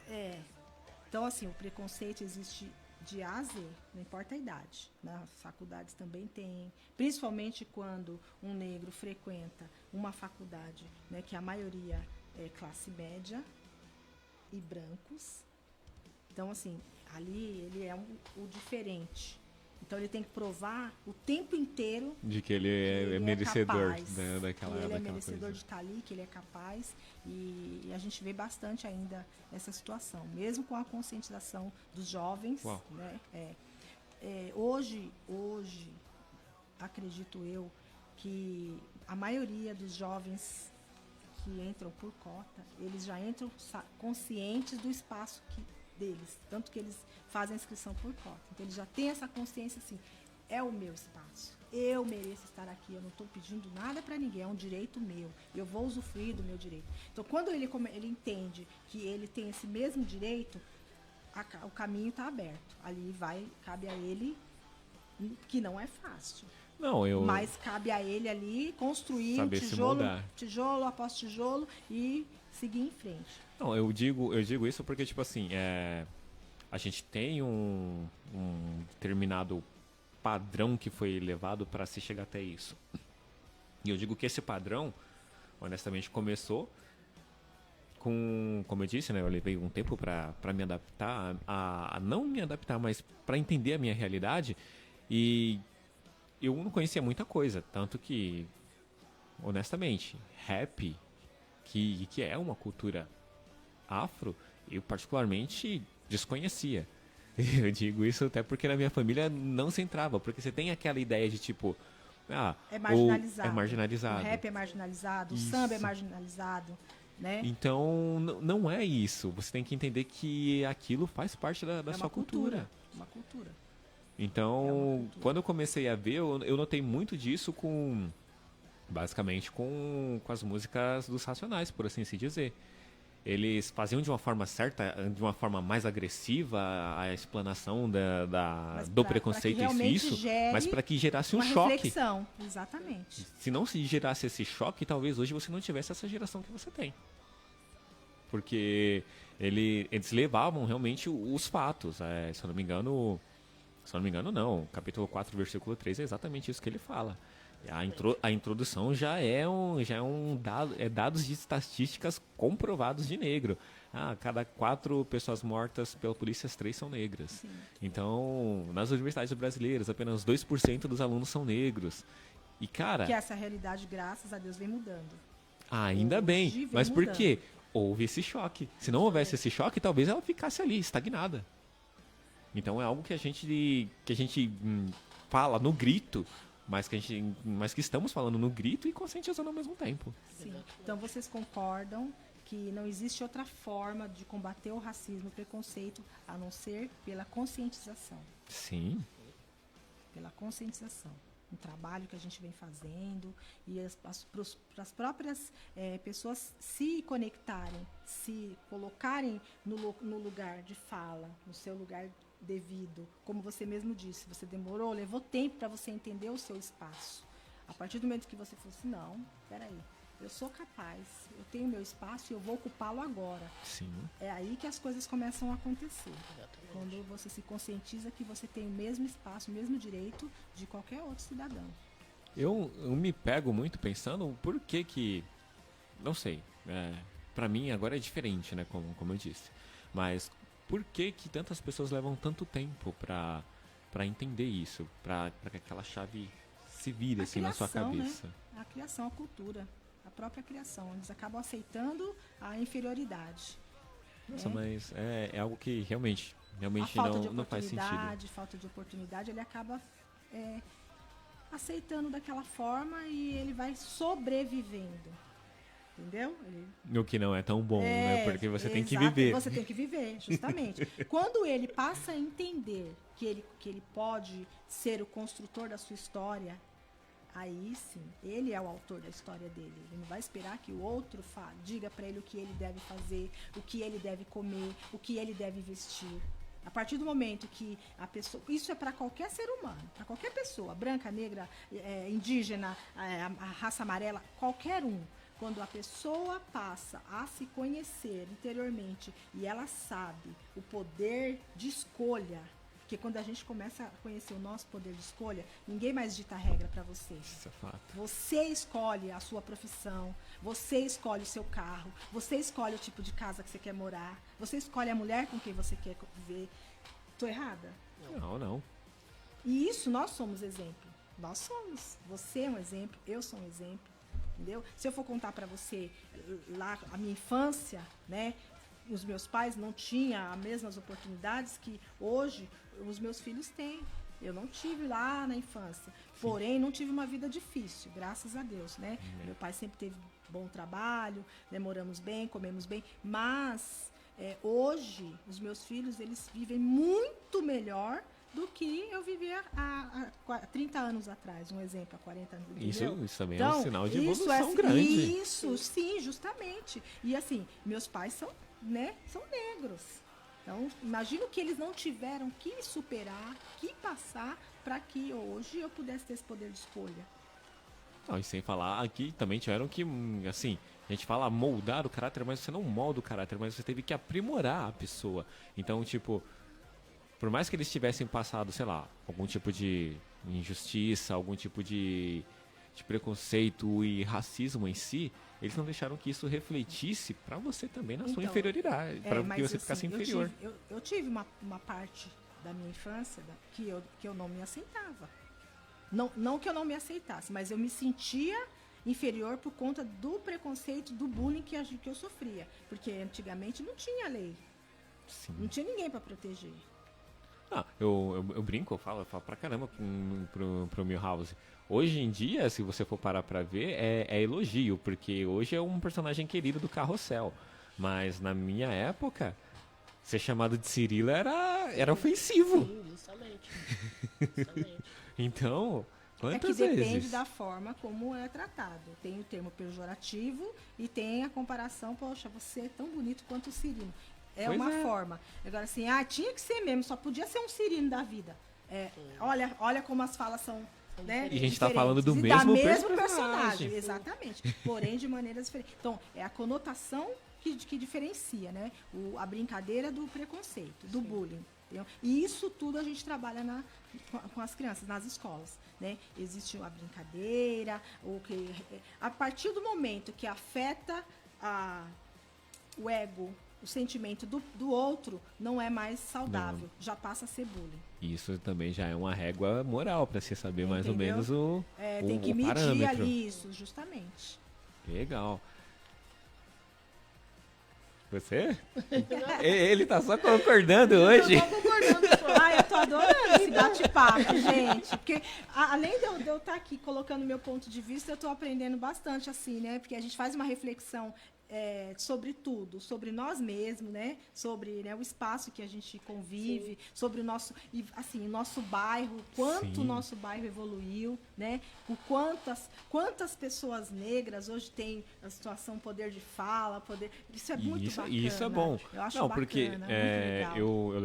Então, assim, o preconceito existe de A a Z, não importa a idade. Nas faculdades também tem, principalmente quando um negro frequenta uma faculdade, né, que a maioria é classe média e brancos. Então, assim, ali ele é o diferente. Então, ele tem que provar o tempo inteiro de que ele é merecedor, capaz, né, daquela ele é daquela merecedor coisa. de estar ali, que ele é capaz. E a gente vê bastante ainda essa situação, mesmo com a conscientização dos jovens. Uau. Né? Hoje, acredito eu, que a maioria dos jovens que entram por cota, eles já entram conscientes do espaço deles, tanto que eles fazem a inscrição por cota. Então, eles já têm essa consciência assim, é o meu espaço. Eu mereço estar aqui, eu não estou pedindo nada para ninguém, é um direito meu. Eu vou usufruir do meu direito. Então, quando ele entende que ele tem esse mesmo direito, o caminho está aberto. Ali cabe a ele, que não é fácil. Não, Mas cabe a ele ali construir saber se moldar. tijolo após tijolo e seguir em frente. Não, eu digo isso porque, tipo assim, a gente tem um determinado padrão que foi levado para se chegar até isso. E eu digo que esse padrão, honestamente, começou com, como eu disse, né, eu levei um tempo para me adaptar, a não me adaptar, mas para entender a minha realidade, e eu não conhecia muita coisa, tanto que, honestamente, rap, que é uma cultura afro, eu particularmente desconhecia. Eu digo isso até porque na minha família não se entrava, porque você tem aquela ideia de tipo, é marginalizado. É marginalizado. O rap é marginalizado, Isso. o samba é marginalizado, né? Então, não é isso. Você tem que entender que aquilo faz parte da sua cultura. Uma cultura. Então, quando eu comecei a ver, eu notei muito disso basicamente com as músicas dos Racionais, por assim se dizer. Eles faziam de uma forma certa, de uma forma mais agressiva a explanação do preconceito e isso, mas para que gerasse um choque. Reflexão, exatamente. Se não se gerasse esse choque, talvez hoje você não tivesse essa geração que você tem. Porque eles levavam realmente os fatos. Se eu não me engano, não. Capítulo 4, versículo 3 é exatamente isso que ele fala. A introdução já é dados de estatísticas comprovados de negro. Cada 4 pessoas mortas pela polícia, as 3 são negras. Sim. Então, nas universidades brasileiras, apenas 2% dos alunos são negros. E, cara... Que essa realidade, graças a Deus, vem mudando. Ainda bem. Mas por quê? Houve esse choque. Se não houvesse esse choque, talvez ela ficasse ali, estagnada. Então, é algo que a gente fala no grito, mas que estamos falando no grito e conscientizando ao mesmo tempo. Sim. Então vocês concordam que não existe outra forma de combater o racismo e o preconceito a não ser pela conscientização. Sim. Pela conscientização. Um trabalho que a gente vem fazendo e para as próprias pessoas se conectarem, se colocarem no lugar de fala, no seu lugar devido, como você mesmo disse, você levou tempo para você entender o seu espaço. A partir do momento que você falou assim, não, peraí, eu sou capaz, eu tenho meu espaço e eu vou ocupá-lo agora. Sim. É aí que as coisas começam a acontecer. Exatamente. Quando você se conscientiza que você tem o mesmo espaço, o mesmo direito de qualquer outro cidadão. Eu me pego muito pensando por que não sei, para mim agora é diferente, né, como eu disse, mas por que tantas pessoas levam tanto tempo para entender isso, para que aquela chave se vire assim na sua cabeça? Né? A criação, a cultura, a própria criação, eles acabam aceitando a inferioridade. Nossa, mas é algo que realmente não faz sentido. Falta de oportunidade, ele acaba aceitando daquela forma e ele vai sobrevivendo. Entendeu? O que não é tão bom, né? Porque você tem que viver. Você tem que viver, justamente. Quando ele passa a entender que ele pode ser o construtor da sua história, aí sim, ele é o autor da história dele. Ele não vai esperar que o outro diga para ele o que ele deve fazer, o que ele deve comer, o que ele deve vestir. A partir do momento que a pessoa... Isso é para qualquer ser humano, para qualquer pessoa, branca, negra, indígena, a raça amarela, qualquer um. Quando a pessoa passa a se conhecer interiormente e ela sabe o poder de escolha, porque quando a gente começa a conhecer o nosso poder de escolha, ninguém mais dita regra para você. Isso é fato. Você escolhe a sua profissão, você escolhe o seu carro, você escolhe o tipo de casa que você quer morar, você escolhe a mulher com quem você quer viver. Tô errada? Não. E isso nós somos exemplo. Nós somos. Você é um exemplo, eu sou um exemplo. Entendeu? Se eu for contar para você lá a minha infância, né, os meus pais não tinham as mesmas oportunidades que hoje os meus filhos têm. Eu não tive lá na infância, porém não tive uma vida difícil, graças a Deus, né? Meu pai sempre teve bom trabalho, né, moramos bem, comemos bem, mas hoje os meus filhos eles vivem muito melhor do que eu vivia há 30 anos atrás, um exemplo, há 40 anos. Entendeu? Isso também é Então, um sinal de isso evolução grande. Isso, sim, justamente. E assim, meus pais são negros. Então, imagino que eles não tiveram que superar, que passar, para que hoje eu pudesse ter esse poder de escolha. Não, e sem falar, aqui também tiveram que, assim, a gente fala moldar o caráter, mas você não molda o caráter, mas você teve que aprimorar a pessoa. Então, tipo, por mais que eles tivessem passado, sei lá, algum tipo de injustiça, algum tipo de preconceito e racismo em si, eles não deixaram que isso refletisse pra você também na sua Então, inferioridade, pra que você assim, ficasse inferior. Eu tive uma parte da minha infância que eu não me aceitava. Não que eu não me aceitasse, mas eu me sentia inferior por conta do preconceito, do bullying que eu sofria. Porque antigamente não tinha lei. Sim. Não tinha ninguém para proteger. Ah, eu brinco, eu falo pra caramba pro Milhouse. Hoje em dia, se você for parar pra ver, é elogio, porque hoje é um personagem querido do Carrossel. Mas na minha época, ser chamado de Cirilo era ofensivo. Sim, justamente. Então, É quantas que depende vezes? da forma como é tratado. Tem o termo pejorativo e tem a comparação, poxa, você é tão bonito quanto o Cirino. É Pois uma é. forma. Agora assim, tinha que ser mesmo, só podia ser um Cirino da vida. Olha como as falas são, né? E a gente tá diferentes. falando do E mesmo mesmo personagem. exatamente. Porém, de maneiras diferentes. Então, é a conotação que diferencia, né? A brincadeira do preconceito, do bullying. Entendeu? E isso tudo a gente trabalha com as crianças, nas escolas. Né? Existe a brincadeira, a partir do momento que afeta o ego, o sentimento do outro, não é mais saudável, já passa a ser bullying. Isso também já é uma régua moral pra se saber mais ou Entendeu? menos o Tem que medir parâmetro. ali isso, justamente. Legal. Você? Ele tá só concordando hoje. Eu tô concordando, só. Eu tô adorando esse bate-papo, gente. Porque além de eu estar aqui colocando meu ponto de vista, eu tô aprendendo bastante, assim, né? Porque a gente faz uma reflexão sobre tudo, sobre nós mesmos, né? Sobre, né, o espaço que a gente convive, sobre o nosso bairro, quanto Sim. o nosso bairro evoluiu, né? O quantas pessoas negras hoje têm a situação poder de fala, isso é muito bacana. Isso é bom. Eu acho Não, bacana, porque muito legal. eu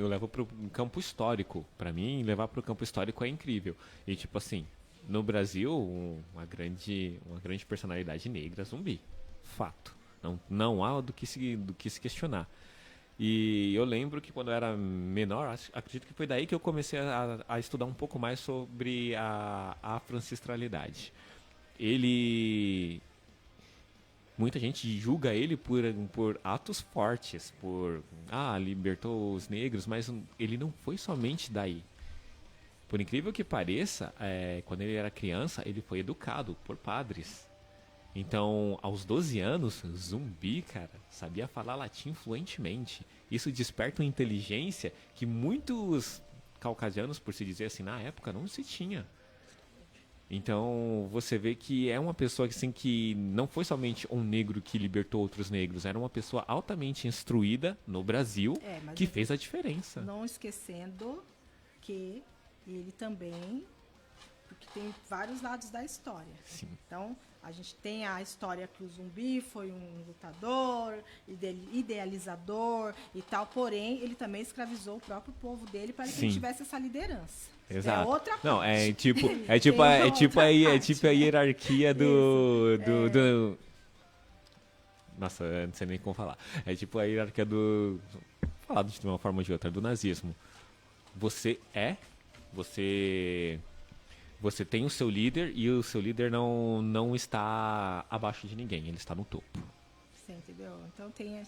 levo pro campo histórico. Pra mim, levar pro campo histórico é incrível. E tipo assim, no Brasil, uma grande personalidade negra, Zumbi. Fato. Não há do que se questionar. E eu lembro que quando eu era menor, acredito que foi daí que eu comecei a estudar um pouco mais sobre a afro-ancestralidade. Muita gente julga ele por atos fortes, libertou os negros, mas ele não foi somente daí. Por incrível que pareça, quando ele era criança, ele foi educado por padres. Então, aos 12 anos, Zumbi, cara, sabia falar latim fluentemente. Isso desperta uma inteligência que muitos caucasianos, por se dizer assim, na época, não se tinha. Então, você vê que é uma pessoa assim, que não foi somente um negro que libertou outros negros, era uma pessoa altamente instruída no Brasil, mas que fez a diferença. Não esquecendo que ele também, porque tem vários lados da história. Sim. Então, a gente tem a história que o Zumbi foi um lutador, idealizador e tal, porém, ele também escravizou o próprio povo dele para que ele tivesse essa liderança. Exato. É outra parte. Não, é tipo a hierarquia do Nossa, eu não sei nem como falar. É tipo a hierarquia falado de uma forma ou de outra, do nazismo. Você tem o seu líder e o seu líder não está abaixo de ninguém, ele está no topo. Você entendeu? Então tem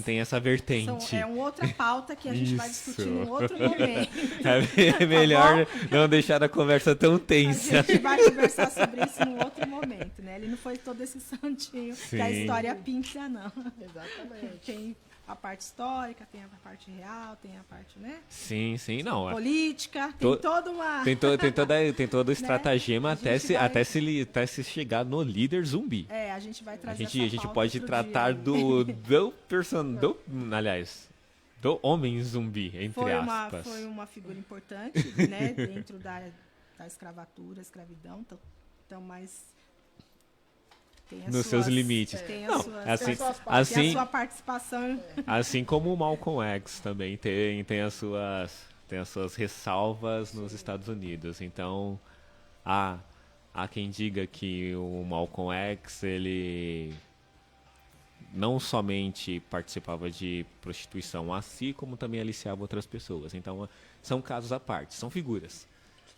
Tem essa vertente. É uma outra pauta que a gente vai discutir num outro momento. É melhor não deixar a conversa tão A tensa. gente vai conversar sobre isso num outro momento, né? Ele não foi todo esse santinho que a Sim. história pinta, não. Exatamente. Tem a parte histórica, tem a parte real, tem a parte, né? Sim, não. Política, tem toda uma... Tem todo o estratagema A gente até se chegar no líder Zumbi. a gente vai trazer A gente essa pauta pode outro tratar dia. do homem zumbi, entre aspas. Foi uma figura importante, né, dentro da escravidão, então, mas tem Nos seus limites. Tem Não, as suas, assim, tem a sua assim, participação. assim como o Malcolm X também tem as suas ressalvas nos Estados Unidos. Então, há quem diga que o Malcolm X, ele não somente participava de prostituição a si, como também aliciava outras pessoas. Então, são casos à parte, são figuras.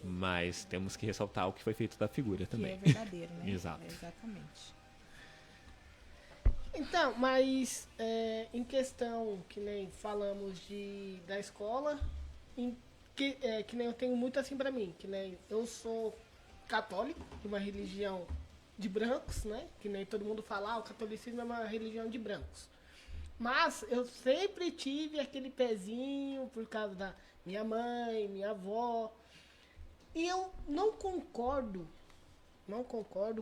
Mas temos que ressaltar o que foi feito da figura também. Que é verdadeiro, né? Exato. Exatamente. Então, mas em questão, que nem falamos da escola, que nem eu tenho muito assim pra mim, que nem eu sou católico, de uma religião de brancos, né? Que nem todo mundo fala, o catolicismo é uma religião de brancos. Mas eu sempre tive aquele pezinho por causa da minha mãe, minha avó. E eu não concordo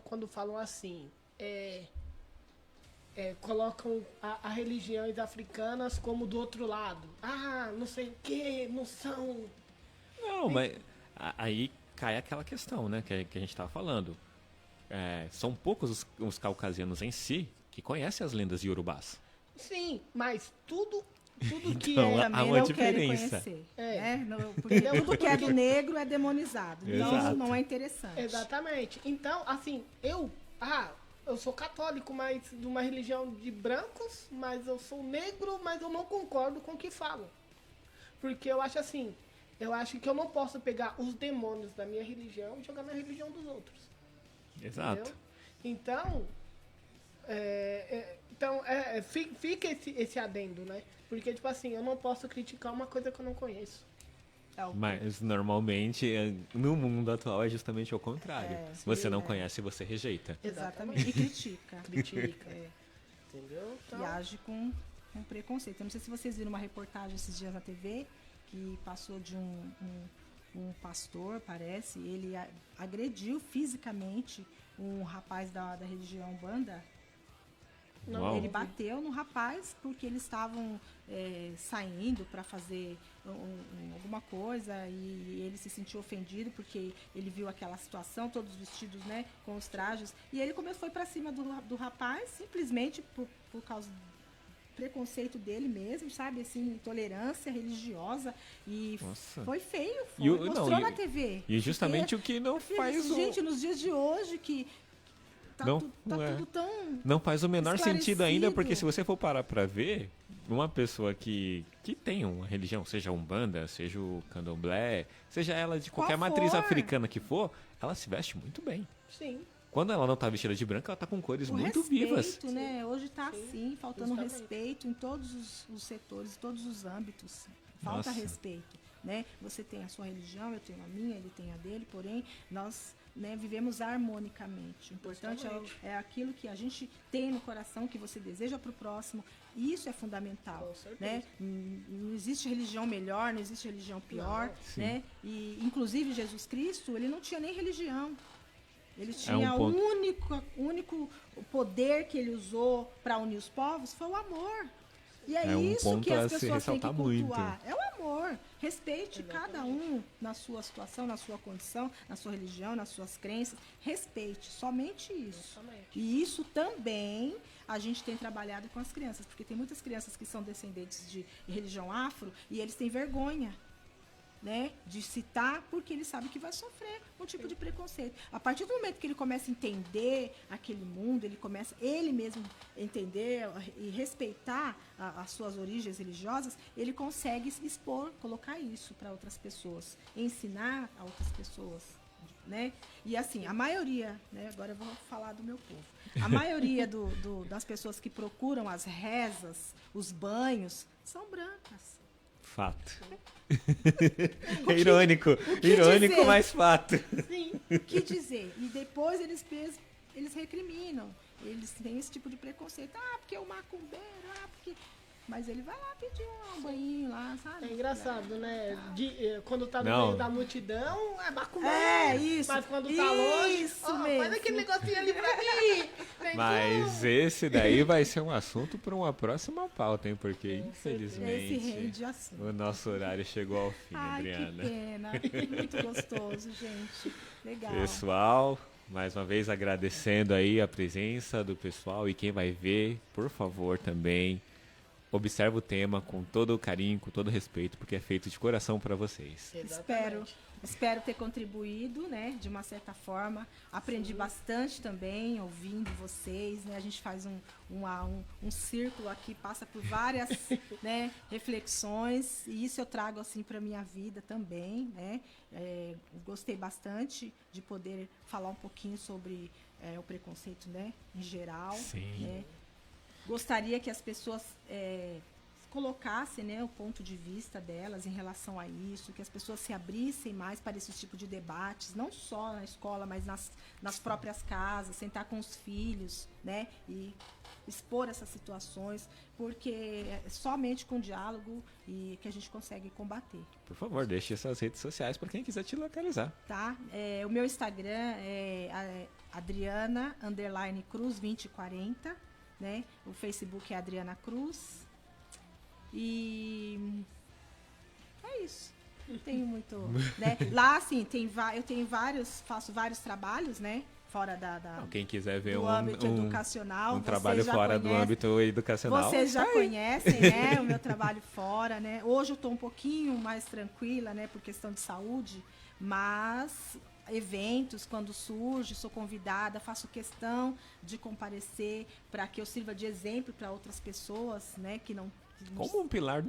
quando falam assim, colocam as religiões africanas como do outro lado. Não sei o que, não são... Não, mas aí cai aquela questão, né, que a gente estava falando. São poucos os caucasianos em si que conhecem as lendas iorubás. Sim, mas tudo que Então, há Também uma não querem diferença. conhecer, É. né? Porque tudo que é do negro é demonizado. Então Exato. não é interessante. Exatamente. Então, assim, eu sou católico, mas de uma religião de brancos, mas eu sou negro, mas eu não concordo com o que falam. Porque eu acho assim, que eu não posso pegar os demônios da minha religião e jogar na religião dos outros. Exato. Entendeu? Então, fica esse adendo, né? Porque, tipo assim, eu não posso criticar uma coisa que eu não conheço. Mas normalmente no mundo atual é justamente o contrário. Você não é. conhece, você rejeita. Exatamente. E critica. Critica. É. Entendeu? Então, E age com preconceito. Eu não sei se vocês viram uma reportagem esses dias na TV que passou de um pastor, parece, ele agrediu fisicamente um rapaz da religião Umbanda. Uau. Ele bateu no rapaz porque eles estavam saindo para fazer alguma coisa e ele se sentiu ofendido porque ele viu aquela situação, todos vestidos, né, com os trajes, e ele foi para cima do rapaz simplesmente por causa do preconceito dele mesmo, sabe, assim, intolerância religiosa, e Nossa. foi feio, E mostrou na TV. E justamente o que não faz gente, nos dias de hoje que tá Não, tudo tão não faz o menor sentido ainda, esclarecido. porque se você for parar pra ver, uma pessoa que tem uma religião, seja Umbanda, seja o Candomblé, seja ela de qualquer Qual matriz for. africana que for, ela se veste muito bem. sim. Quando ela não tá vestida de branco, ela tá com cores O muito respeito, vivas. né? Hoje está assim, faltando justamente. respeito em todos os setores, em todos os âmbitos. Falta Nossa. respeito, né? Você tem a sua religião, eu tenho a minha, ele tem a dele, porém nós, né, vivemos harmonicamente. O importante é aquilo que a gente tem no coração, que você deseja para o próximo. E isso é fundamental, Com certeza. né? Não existe religião melhor, não existe religião pior, Não, né? E inclusive Jesus Cristo, ele não tinha nem religião. Ele um tinha ponto. o único poder que ele usou para unir os povos foi o amor. E é, É um isso ponto que a as se pessoas têm que ressaltar muito. cultuar. É o amor. Respeite cada um na sua situação, na sua condição, na sua religião, nas suas crenças. Respeite, somente isso. Somente. E isso também a gente tem trabalhado com as crianças, porque tem muitas crianças que são descendentes de religião afro e eles têm vergonha, né, de citar, porque ele sabe que vai sofrer um tipo de preconceito. A partir do momento que ele começa a entender aquele mundo, ele começa ele mesmo entender e respeitar as suas origens religiosas, ele consegue expor, colocar isso para outras pessoas, ensinar a outras pessoas, né? E assim, a maioria, né, agora eu vou falar do meu povo, a maioria das pessoas que procuram as rezas, os banhos, são brancas. Fato. Irônico, irônico, dizer? mas fato. Sim, o que dizer? E depois eles recriminam. Eles têm esse tipo de preconceito. Porque é o macumbeiro, porque... Mas ele vai lá pedir um banhinho lá, sabe? É engraçado, né? Quando tá no Não. meio da multidão, é bacumé. É, isso. Mas quando tá longe, Isso ó, mesmo. faz aquele negocinho ali pra mim. Tem Mas como. esse daí vai ser um assunto para uma próxima pauta, hein? Porque, Esse infelizmente, rende assunto. o nosso horário chegou ao fim, Ai, Adriana. que pena. Muito gostoso, gente. Legal. Pessoal, mais uma vez agradecendo aí a presença do pessoal e quem vai ver, por favor, também observe o tema com todo o carinho, com todo o respeito, porque é feito de coração para vocês. Espero ter contribuído, né, de uma certa forma. Aprendi bastante também, ouvindo vocês, né? A gente faz um círculo aqui, passa por várias né, reflexões, e isso eu trago assim para minha vida também, né? Gostei bastante de poder falar um pouquinho sobre o preconceito, né, em geral. Sim. Né? Gostaria que as pessoas colocassem, né, o ponto de vista delas em relação a isso, que as pessoas se abrissem mais para esse tipo de debates, não só na escola, mas nas próprias casas, sentar com os filhos, né, e expor essas situações, porque é somente com diálogo e que a gente consegue combater. Por favor, deixe suas redes sociais para quem quiser te localizar. Tá? O meu Instagram é Adriana_Cruz 2040, né? O Facebook é Adriana Cruz. E é isso. Não tenho muito, né? Lá, assim, eu tenho faço vários trabalhos, né? Fora Quem quiser ver do âmbito educacional. um Vocês trabalho já fora do conhecem. âmbito educacional. Vocês já conhecem, né, o meu trabalho fora, né? Hoje eu estou um pouquinho mais tranquila, né, por questão de saúde, mas eventos, quando surge, sou convidada, faço questão de comparecer para que eu sirva de exemplo para outras pessoas, né, que não... Como um pilar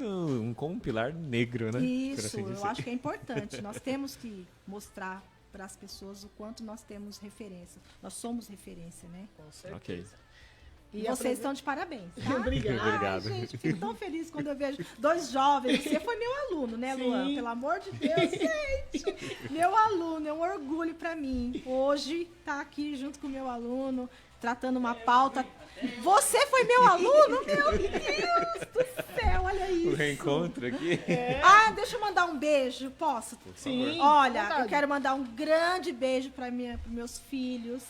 negro, né? Por Isso, assim eu dizer. acho que é importante. Nós temos que mostrar para as pessoas o quanto nós temos referência. Nós somos referência, né? Com certeza. Ok. E vocês estão de parabéns, tá? Obrigado. Obrigado. Ai, gente, fico tão feliz quando eu vejo dois jovens. Você foi meu aluno, né, Luan? Sim. Pelo amor de Deus, gente. Meu aluno, é um orgulho para mim. Hoje, tá aqui junto com o meu aluno, tratando uma pauta. Você foi meu aluno? Meu Deus do céu, olha isso. O reencontro aqui. Ah, deixa eu mandar um beijo, posso? Sim. Olha, verdade. eu quero mandar um grande beijo para meus filhos,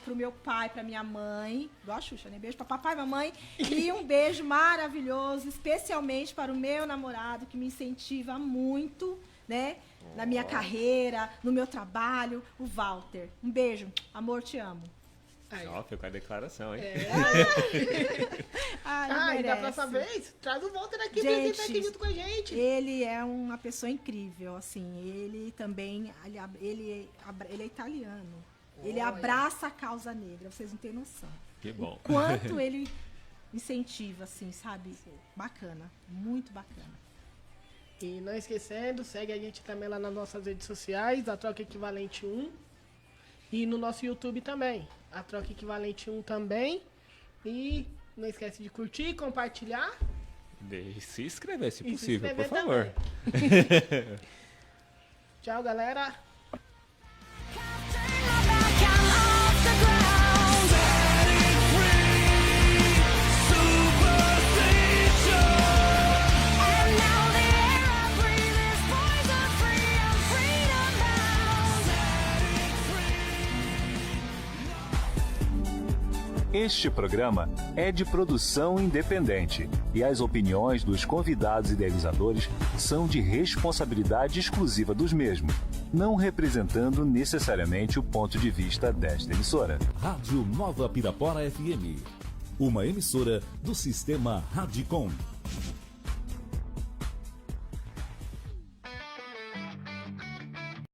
pro meu pai, pra minha mãe, igual a Xuxa, né? Beijo pra papai e mamãe. E um beijo maravilhoso, especialmente para o meu namorado, que me incentiva muito, né? Na minha carreira, no meu trabalho, o Walter. Um beijo. Amor, te amo. Aí. Ó, ficou a declaração, hein? Ai, E da merece. próxima vez, traz o Walter aqui, Gente, visita aqui junto com a gente. Ele é uma pessoa incrível, assim. Ele também, ele é italiano. Ele Olha. abraça a causa negra, vocês não têm noção. Que bom. Quanto ele incentiva, assim, sabe? Bacana, muito bacana. E não esquecendo, segue a gente também lá nas nossas redes sociais, a Troca Equivalente 1. E no nosso YouTube também, a Troca Equivalente 1 também. E não esquece de curtir, compartilhar. E se inscrever, se E se possível, por inscrever favor. Tchau, galera. Este programa é de produção independente e as opiniões dos convidados idealizadores são de responsabilidade exclusiva dos mesmos, não representando necessariamente o ponto de vista desta emissora. Rádio Nova Pirapora FM. Uma emissora do Sistema Radicom.